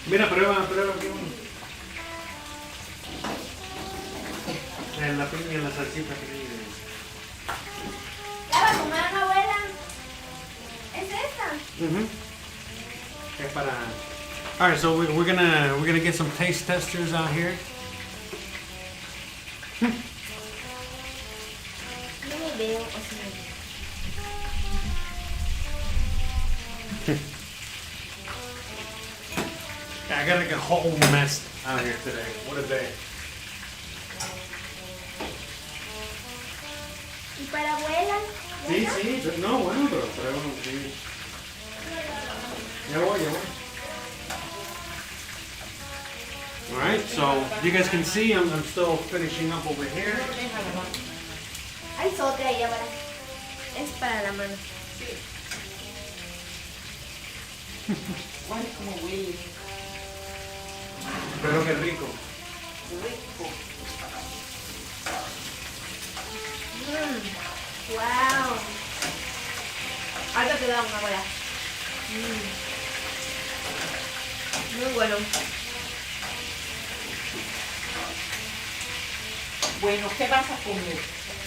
Mira, prueba, prueba. En la piña, en la salsita que tiene. ¿La va a comer, abuela? ¿Es esta? Es para. All right, so we're gonna get some taste testers out here. No me veo, o sea. I got like a whole mess out here today. What a day. ¿Y para abuela? Sí, sí, no, bueno, pero bueno, sí. Ya voy. Alright, so you guys can see I'm still finishing up over here. Hay sote ahí ahora. Es para la mano. Ay, como huele. Pero qué rico. Rico. Wow. Ahora te da una abuela. Muy bueno. Bueno, ¿qué vas a comer?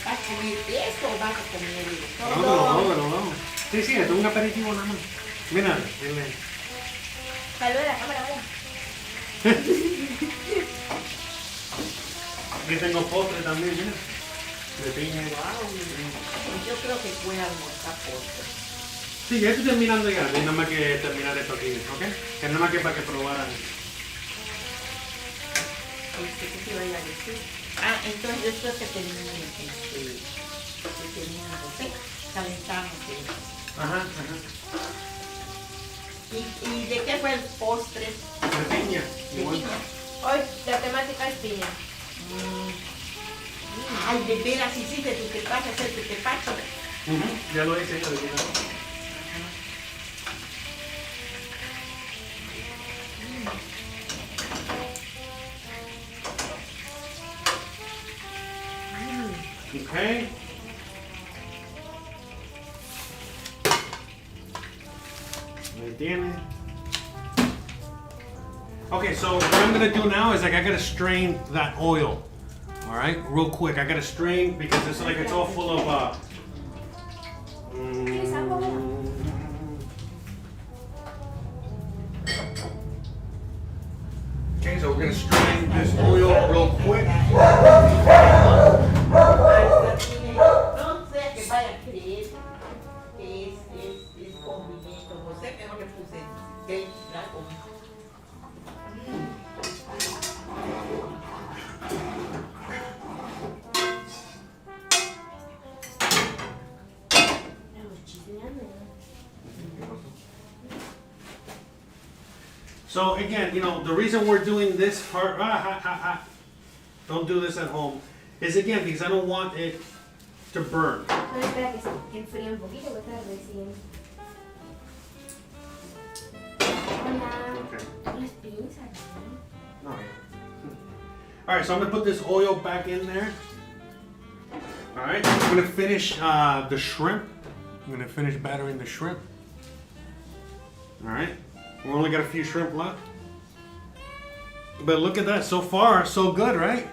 ¿Vas a comer esto o vas a comer Vamos. Sí, sí, esto es un aperitivo nada más. Mira, dile. Saluda a la cámara, abuela. Aquí tengo postre también, mira. De piña. Yo creo que puede almorzar postre. Sí, ya estoy terminando ya. Es nada más que terminar esto aquí, ¿ok? Es nada más que para que probaran. ¿Qué te iba a decir? Ah, entonces después que terminen, calentamos esto. Ajá. ¿Y de qué fue el postre? De piña. ¿De Igual. piña? Hoy la temática es piña. Ay, de veras, hiciste tu tepache, hacer tu tepache. Ya lo hice yo de piña. Okay. Ahí tiene. Okay, so what I'm gonna do now is like I gotta strain that oil. All right, real quick. I gotta strain because it's like it's all full of Okay, so we're gonna strain this oil real quick. No sé que vaya a creer que es condimento. No sé que no le puse dragon. So again, you know, the reason we're doing this part, don't do this at home, is again because I don't want it to burn. No, espera que se enfríe un poquito, que está recién. Hola. Okay. Las pinzas, ¿no? Oh, yeah. All right, so I'm gonna put this oil back in there. All right, I'm gonna finish the shrimp. I'm gonna finish battering the shrimp. All right, we only got a few shrimp left. But look at that, so far, so good, right?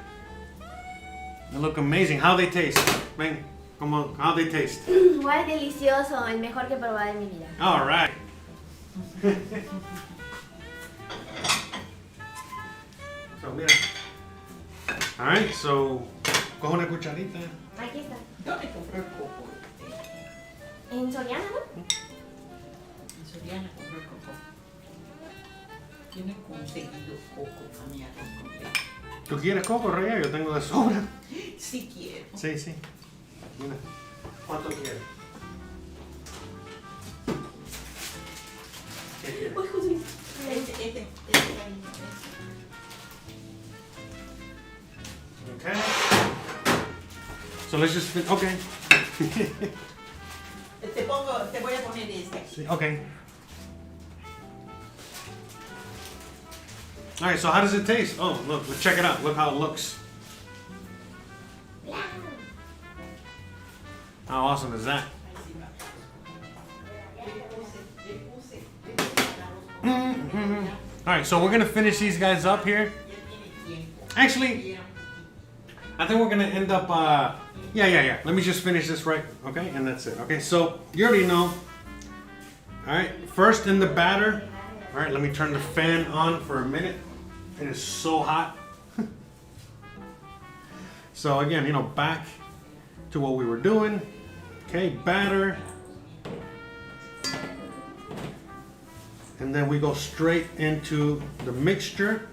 They look amazing. How they taste? Man, how they taste? Igual delicioso, el mejor que he probado en mi vida. All right. So, mira. All right, so, cojo una cucharita. Aquí está. ¿Dónde compró el coco? En Soriana, ¿no? En Soriana compró el coco. Tiene conseguido coco a mi arroz completo. ¿Tú quieres coco, Raya? Yo tengo de sobra. Sí quiero. Sí, sí. Mira. ¿Cuánto quieres? ¿Qué quieres? Uy, José. Este. Okay. So let's just okay. Te voy a poner este. Sí, okay. All right, so how does it taste? Oh, look, let's check it out. Look how it looks. How awesome is that? All right, so we're gonna finish these guys up here. Actually, I think we're gonna end up. Yeah. Let me just finish this right, okay, and that's it. Okay, so you already know. All right, first in the batter. All right, let me turn the fan on for a minute. It is so hot. So again, back to what we were doing. Okay, batter. And then we go straight into the mixture.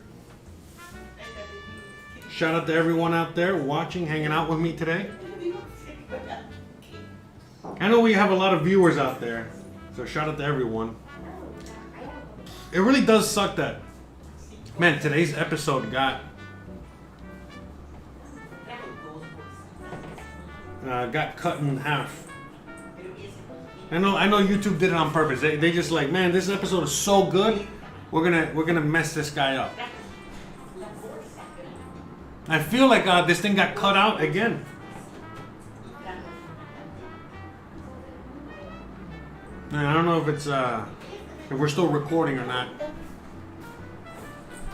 Shout out to everyone out there watching, hanging out with me today. I know we have a lot of viewers out there, so shout out to everyone. It really does suck that, man, today's episode got cut in half. I know YouTube did it on purpose. They just like, man, this episode is so good. We're gonna mess this guy up. I feel like this thing got cut out again. Man, I don't know if it's if we're still recording or not.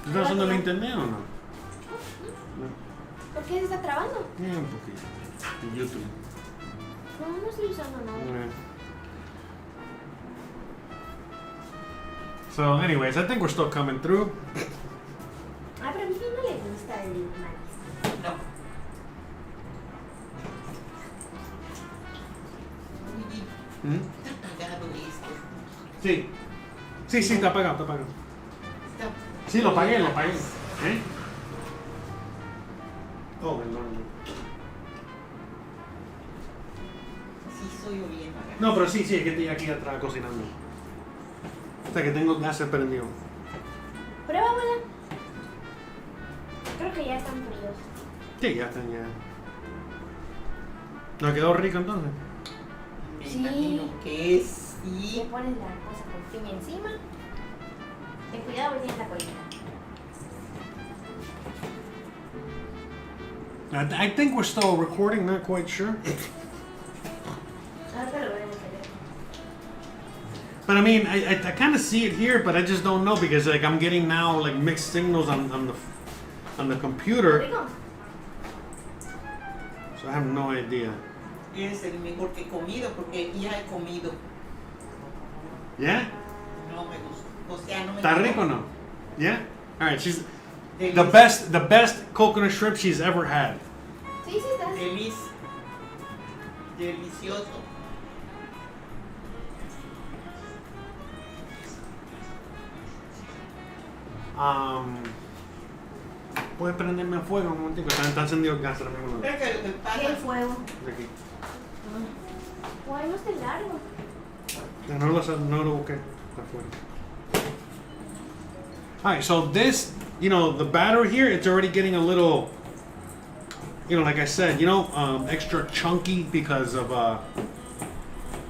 ¿Estás usando el internet o no? ¿Por qué se está trabando? Un poquito. En YouTube. No estoy usando nada. So, anyways, I think we're still coming through. Ah, pero a mí no le gusta el maíz. No. Está apagado esto. Sí, está apagado. Sí, lo pagué. ¿Eh? Oh, perdón. Sí, soy yo bien apagado. No, pero sí, es que estoy aquí atrás cocinando. O sea, que tengo el gas prendido. Pruébamela. Creo que ya están fríos. Sí, ya están ya. ¿No quedó rico entonces? Me Sí. imagino que sí. Le pones la cosa con piña encima. Ten cuidado porque tienes la colita. I think we're still recording, not quite sure. Ahora lo voy a meter. But I mean, I kind of see it here, but I just don't know because like I'm getting now like mixed signals on the computer, ¿Rico? so I have no idea. Eres el mejor que he comido porque ya he comido. Yeah? No me gusta. O sea, no me ¿Está gusta. rico o no? Yeah? All right, she's the Delicioso. best coconut shrimp she's ever had. Sí, está. Delicioso. ¿Puedes prenderme a fuego un momentico? Está encendido el gas ahora mismo. Pero que lo que ¿Qué pasa fuego? De aquí. Ay, no está largo. No lo busqué. Está fuera. Alright, so this, the batter here, it's already getting a little, like I said, extra chunky because of,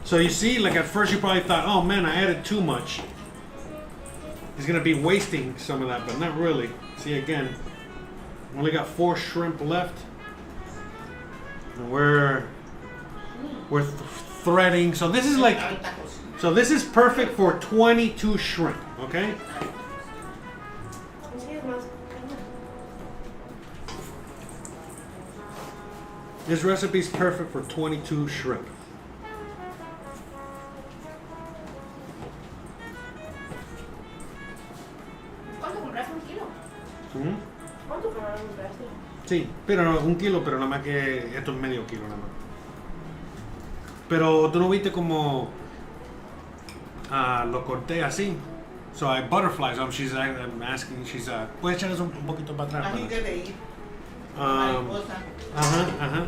so you see, like at first you probably thought, oh man, I added too much. He's going to be wasting some of that, but not really. See, again, only got 4 shrimp left. And we're threading. So this is like, so this is perfect for 22 shrimp, okay? This recipe is perfect for 22 shrimp. ¿Cuánto compraste? ¿1 kilo? ¿Mm? ¿Cuánto compraste? Sí, pero no, 1 kilo, pero nada más que esto es medio kilo nada más. Pero tú no viste como lo corté así. So I butterflies. I'm asking, ¿puedes echar eso un poquito para atrás? así debe ir. Um, Mariposa. Ajá.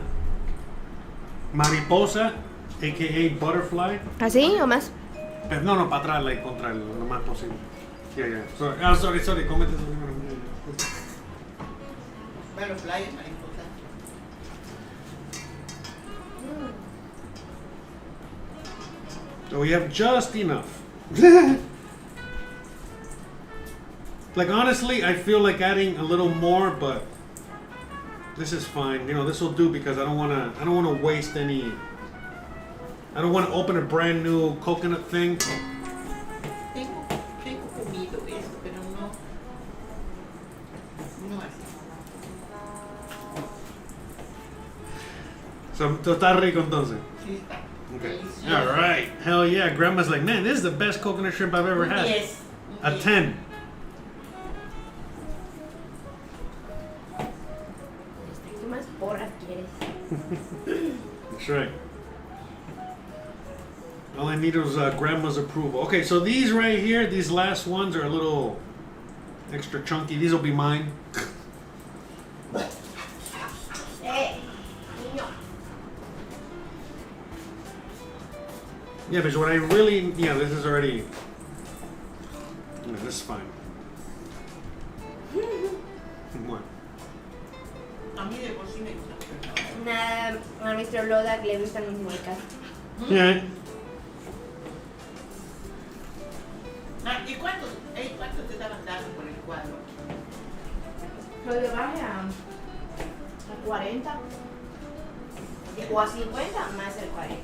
Mariposa, a.k.a. butterfly. ¿Así o más? Pero no, para atrás, like, contra lo más posible. Yeah. Sorry, cómete eso primero. Butterfly es mariposa. So we have just enough. Like honestly, I feel like adding a little more, but this is fine. This will do because I don't wanna waste any I don't want to open a brand new coconut thing. Tengo comido eso, pero no. No así. So está rico entonces. Sí está. Okay. Delicioso. All right. Hell yeah. Grandma's like, man, this is the best coconut shrimp I've ever had. Yes. A 10. ¿Qué más porras quieres? That's right. All I need was grandma's approval. Okay, so these right here, these last ones are a little extra chunky. These will be mine. Niño. Yeah, but what I really, yeah, this is already, no, this is fine. What? A mí de por sí me gusta. Nada, a nuestro Lodak le gustan mis muecas. Yeah. Ah, ¿y cuánto te estaban dando por el cuadro? Lo de baje a 40 o a 50 más el 40.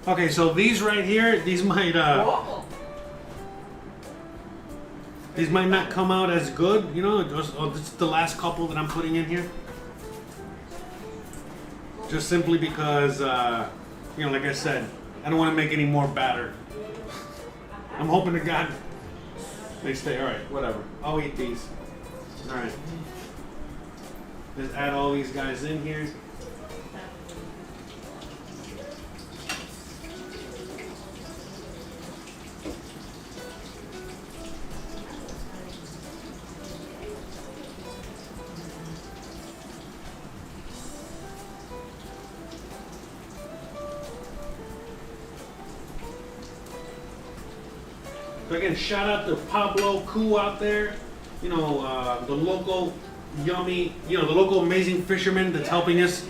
Okay, so these right here, these might ¿Cómo? not come out as good, you know. This is the last couple that I'm putting in here. Just simply because, you know, like I said, I don't want to make any more batter. I'm hoping to God they stay. All right, whatever. I'll eat these. All right. Just add all these guys in here. So again, shout out to Pablo Koo out there. You know, the local yummy, you know, the local amazing fisherman that's helping us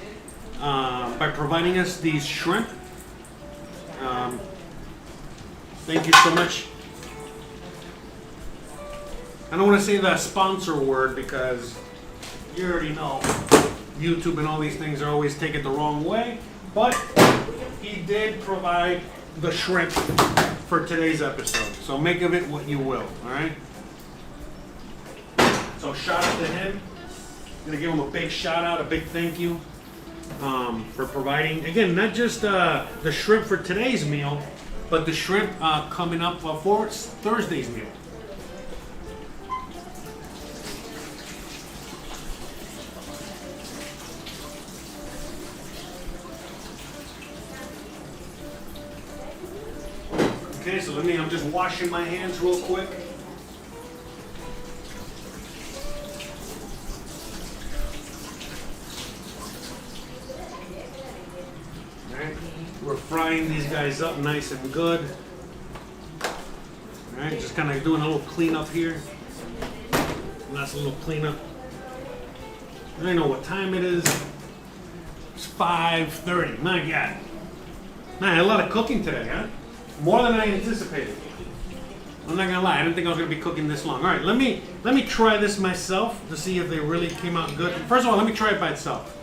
by providing us these shrimp. Thank you so much. I don't want to say the sponsor word because you already know YouTube and all these things are always taken the wrong way. But he did provide the shrimp for today's episode. So make of it what you will, all right? So shout out to him. I'm gonna give him a big shout out, a big thank you for providing, again, not just the shrimp for today's meal, but the shrimp coming up for Thursday's meal. Okay, so I'm just washing my hands real quick. Alright, we're frying these guys up nice and good. Alright, just kind of doing a little cleanup here. Last little cleanup. I don't know what time it is. It's 5:30. My God. Man, a lot of cooking today, huh? More than I anticipated. I'm not gonna lie, I didn't think I was gonna be cooking this long. All right, let me try this myself to see if they really came out good. First of all, let me try it by itself.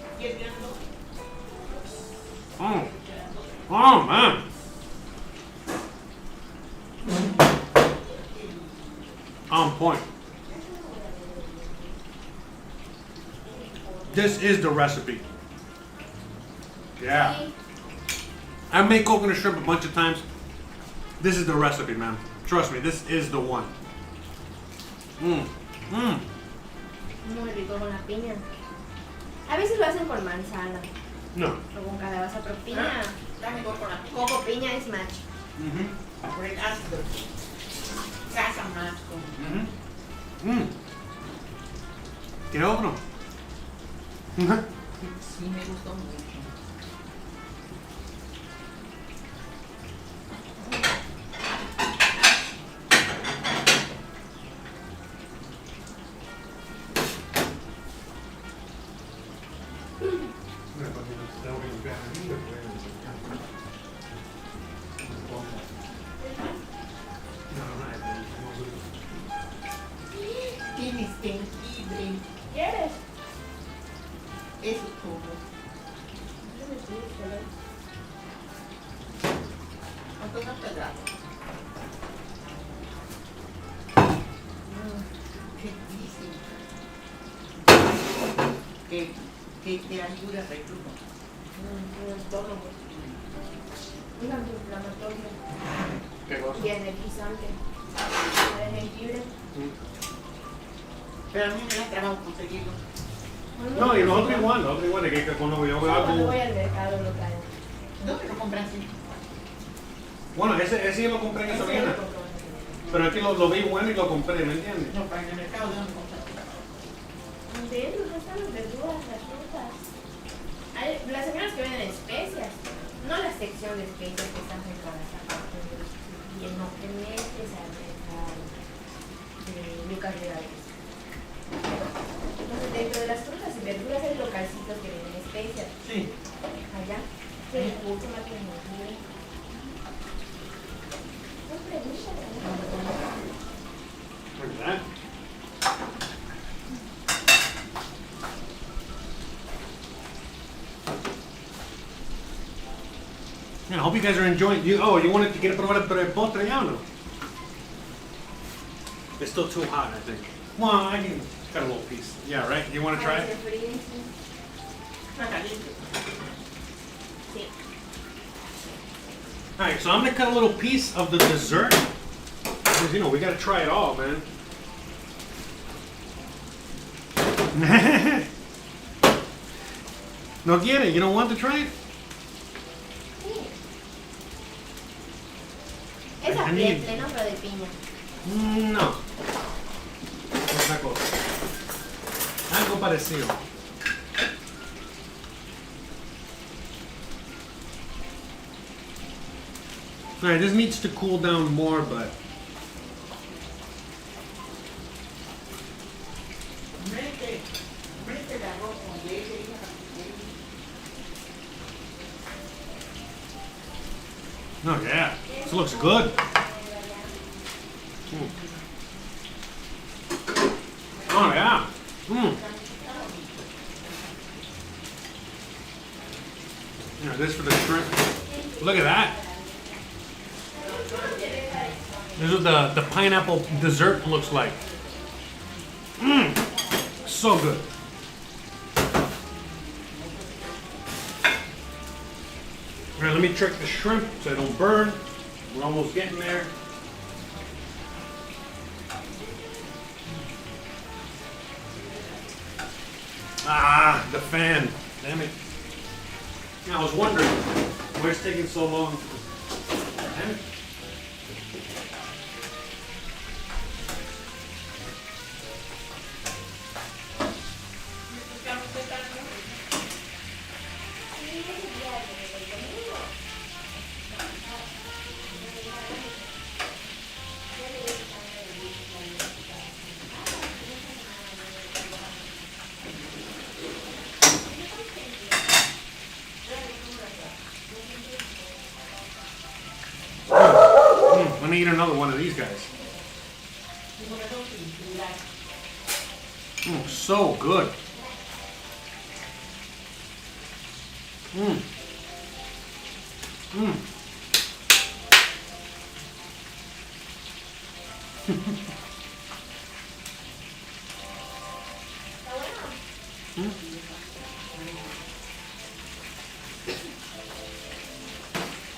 Oh man. On point. This is the recipe. Yeah. I've made coconut shrimp a bunch of times. This is the recipe, man. Trust me, this is the one. Muy rico con la piña. A veces lo hacen con manzana No. o con calabaza, pero piña, Está mejor con la coco piña es match. por el ácido. Casa más con. ¿Qué otro? Sí, me gustó mucho. Tienes jengibre. ¿Quieres? Eso todo. ¿Cuántos son pedados? Riquísimo. Que ayuda a reflujo. Un antiinflamatorio ¿Qué cosa? y energizante. El jengibre. Pero a mí me da trabajo conseguirlo. No, y nosotros igual, de que cuando yo hago Cuando voy algo. al mercado lo traigo. ¿Dónde lo compraste? Bueno, ese yo lo compré en Soriana. Pero aquí lo vi bueno y lo compré, ¿me entiendes? No, para el mercado, ¿de dónde compraste? Dentro están las verduras, las frutas. Las señoras que venden especias, no la sección de especias que están cercadas aparte y no te metes al mercado de Lucas Rivales. Entonces dentro de las frutas y verduras hay localcitos que venden especias. Sí. Allá, que les gusta más que no pregunta, ¿Verdad? Yeah, I hope you guys are enjoying. You wanted to get a probar el postre ya o no? It's still too hot, I think. Well, I can cut a little piece. Yeah, right? You want to try it? Está caliente. Sí. Alright, so I'm gonna cut a little piece of the dessert. Because, we gotta try it all, man. No quiere? You don't want to try it? Es I need- apriete, ¿no? Pero de piña. No. Otra cosa. Algo parecido. Alright, this needs to cool down more, but Mete el arroz con leche. oh yeah, this looks good. Oh yeah. Yeah, this for the shrimp. Look at that. This is what the pineapple dessert looks like. So good. All right, let me trick the shrimp so they don't burn. We're almost getting there. Ah, the fan. Damn it. Yeah, I was wondering why it's taking so long. Damn it. Let me eat another one of these guys. So good.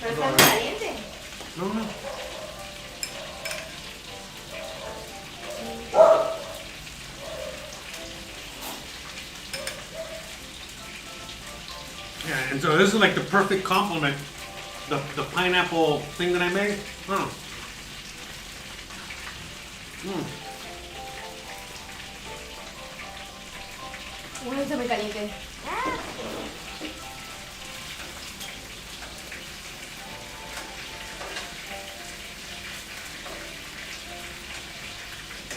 Pero está muy caliente. No, no. Yeah, and so this is like the perfect complement. The pineapple thing that I made. Oh. Uy, está muy caliente.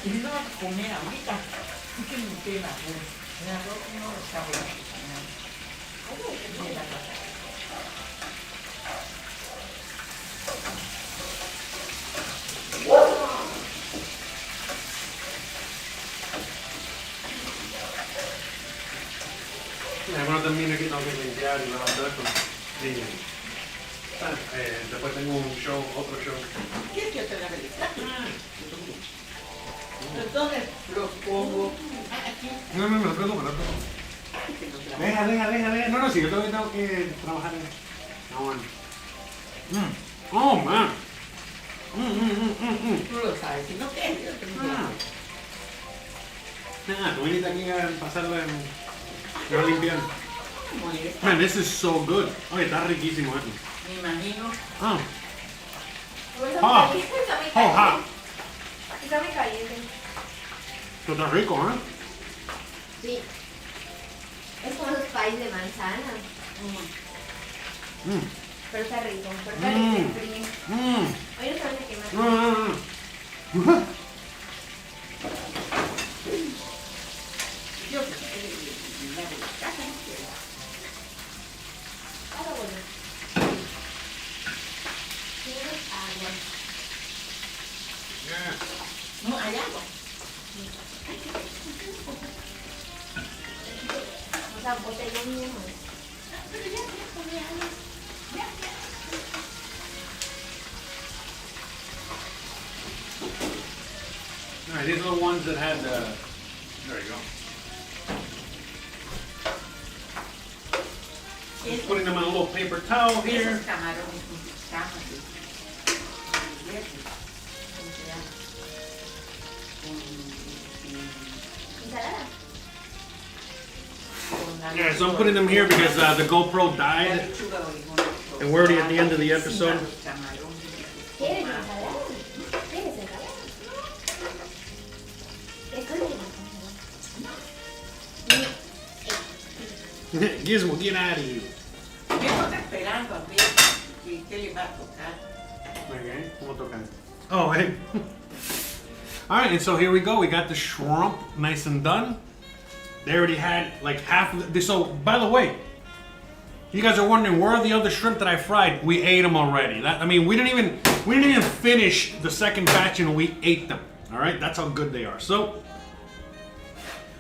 Y no vas a comer ahorita. Es que me quema. El arroz no está bueno. Yeah, bueno, también aquí tengo que limpiar y lavar todo esto. Sí. Después tengo un show, otro show. ¿Quieres que yo te lave el plato? Entonces los pongo aquí. No, no preocupes, no. Deja. No, si yo todavía tengo que trabajar en eso. No, bueno. Oh, man. Tú lo sabes, si no quieres, yo te lo hago. Tú viniste aquí a pasarla en limpiar. Molesta. Man, this is so good. Oye, está riquísimo esto. Me imagino. Ah, Está muy caliente. hot. Está muy caliente. Esto está rico, ¿eh? Sí. Es como los pies de manzana. Pero está rico. Pero está rico. Hoy no se van a quemar. Yo que me lavo la casa, no quiero. Ahora bueno. Tienes agua. No, hay agua. O sea, botellón mismo. Pero ya tomé agua. Ya. Alright, these are the ones that had the. There you go. Just putting them on a little paper towel here. Esos camarones con sus camas. ¿Cómo se llama? Ensalada. Yeah, so I'm putting them here because the GoPro died, and we're already at the end of the episode. ¿Quieres ensalada? ¿Quieres ensalada? Gizmo, get out of here. Yo estoy esperando a ver qué le va a tocar. Okay, ¿cómo tocan? Oh, hey. All right, and so here we go. We got the shrimp nice and done. They already had like half of the. So, by the way, you guys are wondering where are the other shrimp that I fried? We ate them already. We didn't even finish the second batch and we ate them. All right, that's how good they are. So,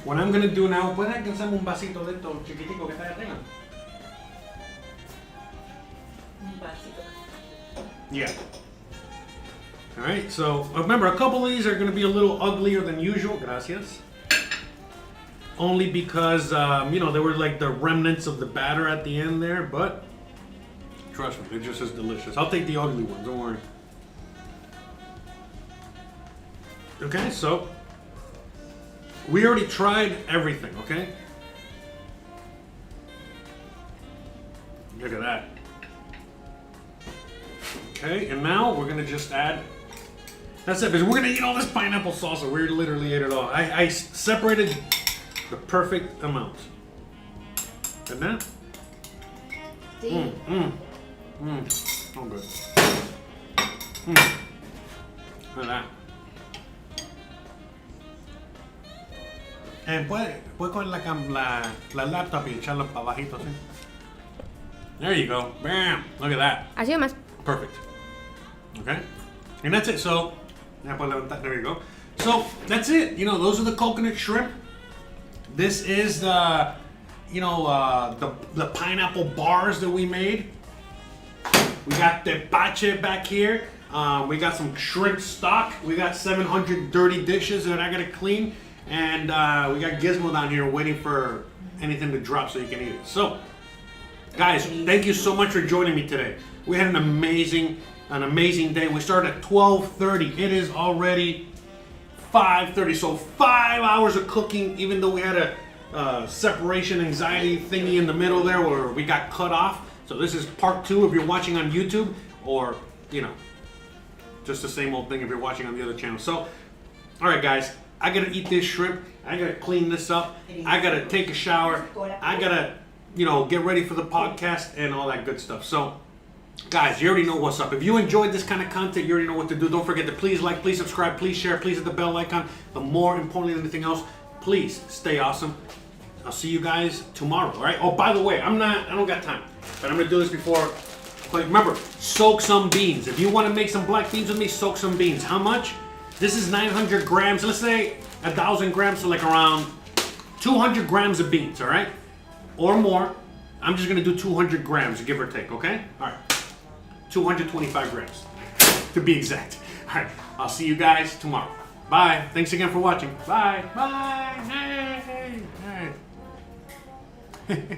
what I'm gonna do now, ¿puedes alcanzarme un vasito de esto chiquitico que está allá arriba? Un vasito. Yeah. All right, so remember, a couple of these are going to be a little uglier than usual. Gracias. Only because, there were like the remnants of the batter at the end there, but trust me, they're just as delicious. I'll take the ugly ones, don't worry. Okay, so we already tried everything, okay? Look at that. Okay, and now we're gonna just add. That's it, because we're gonna eat all this pineapple salsa. We literally ate it all. I separated the perfect amount. And that? Sí. Oh, good. Look at that. Puedes coger la laptop y echarla para bajito, ¿sí? There you go. Bam! Look at that. Así o más. Perfect. Okay? And that's it. So, there you go. So, that's it. Those are the coconut shrimp. This is the pineapple bars that we made. We got Tepache back here. We got some shrimp stock. We got 700 dirty dishes that I gotta clean. And we got Gizmo down here waiting for anything to drop so you can eat it. So, guys, thank you so much for joining me today. We had an amazing day. We started at 12:30. It is already 5:30. So 5 hours of cooking, even though we had a separation anxiety thingy in the middle there where we got cut off. So this is part 2 if you're watching on YouTube, or just the same old thing if you're watching on the other channel. So, all right, guys, I gotta eat this shrimp. I gotta clean this up. I gotta take a shower. I gotta, get ready for the podcast and all that good stuff. So, guys, you already know what's up. If you enjoyed this kind of content, you already know what to do. Don't forget to please like, please subscribe, please share, please hit the bell icon. But more importantly than anything else, please stay awesome. I'll see you guys tomorrow, all right? Oh, by the way, I don't got time, but I'm gonna do this before. But remember, soak some beans. If you want to make some black beans with me, soak some beans. How much? This is 900 grams. Let's say 1,000 grams, so like around 200 grams of beans, all right? Or more. I'm just gonna do 200 grams, give or take, okay? All right. 225 grams, to be exact. All right, I'll see you guys tomorrow. Bye. Thanks again for watching. Bye. Bye. Hey. Hey.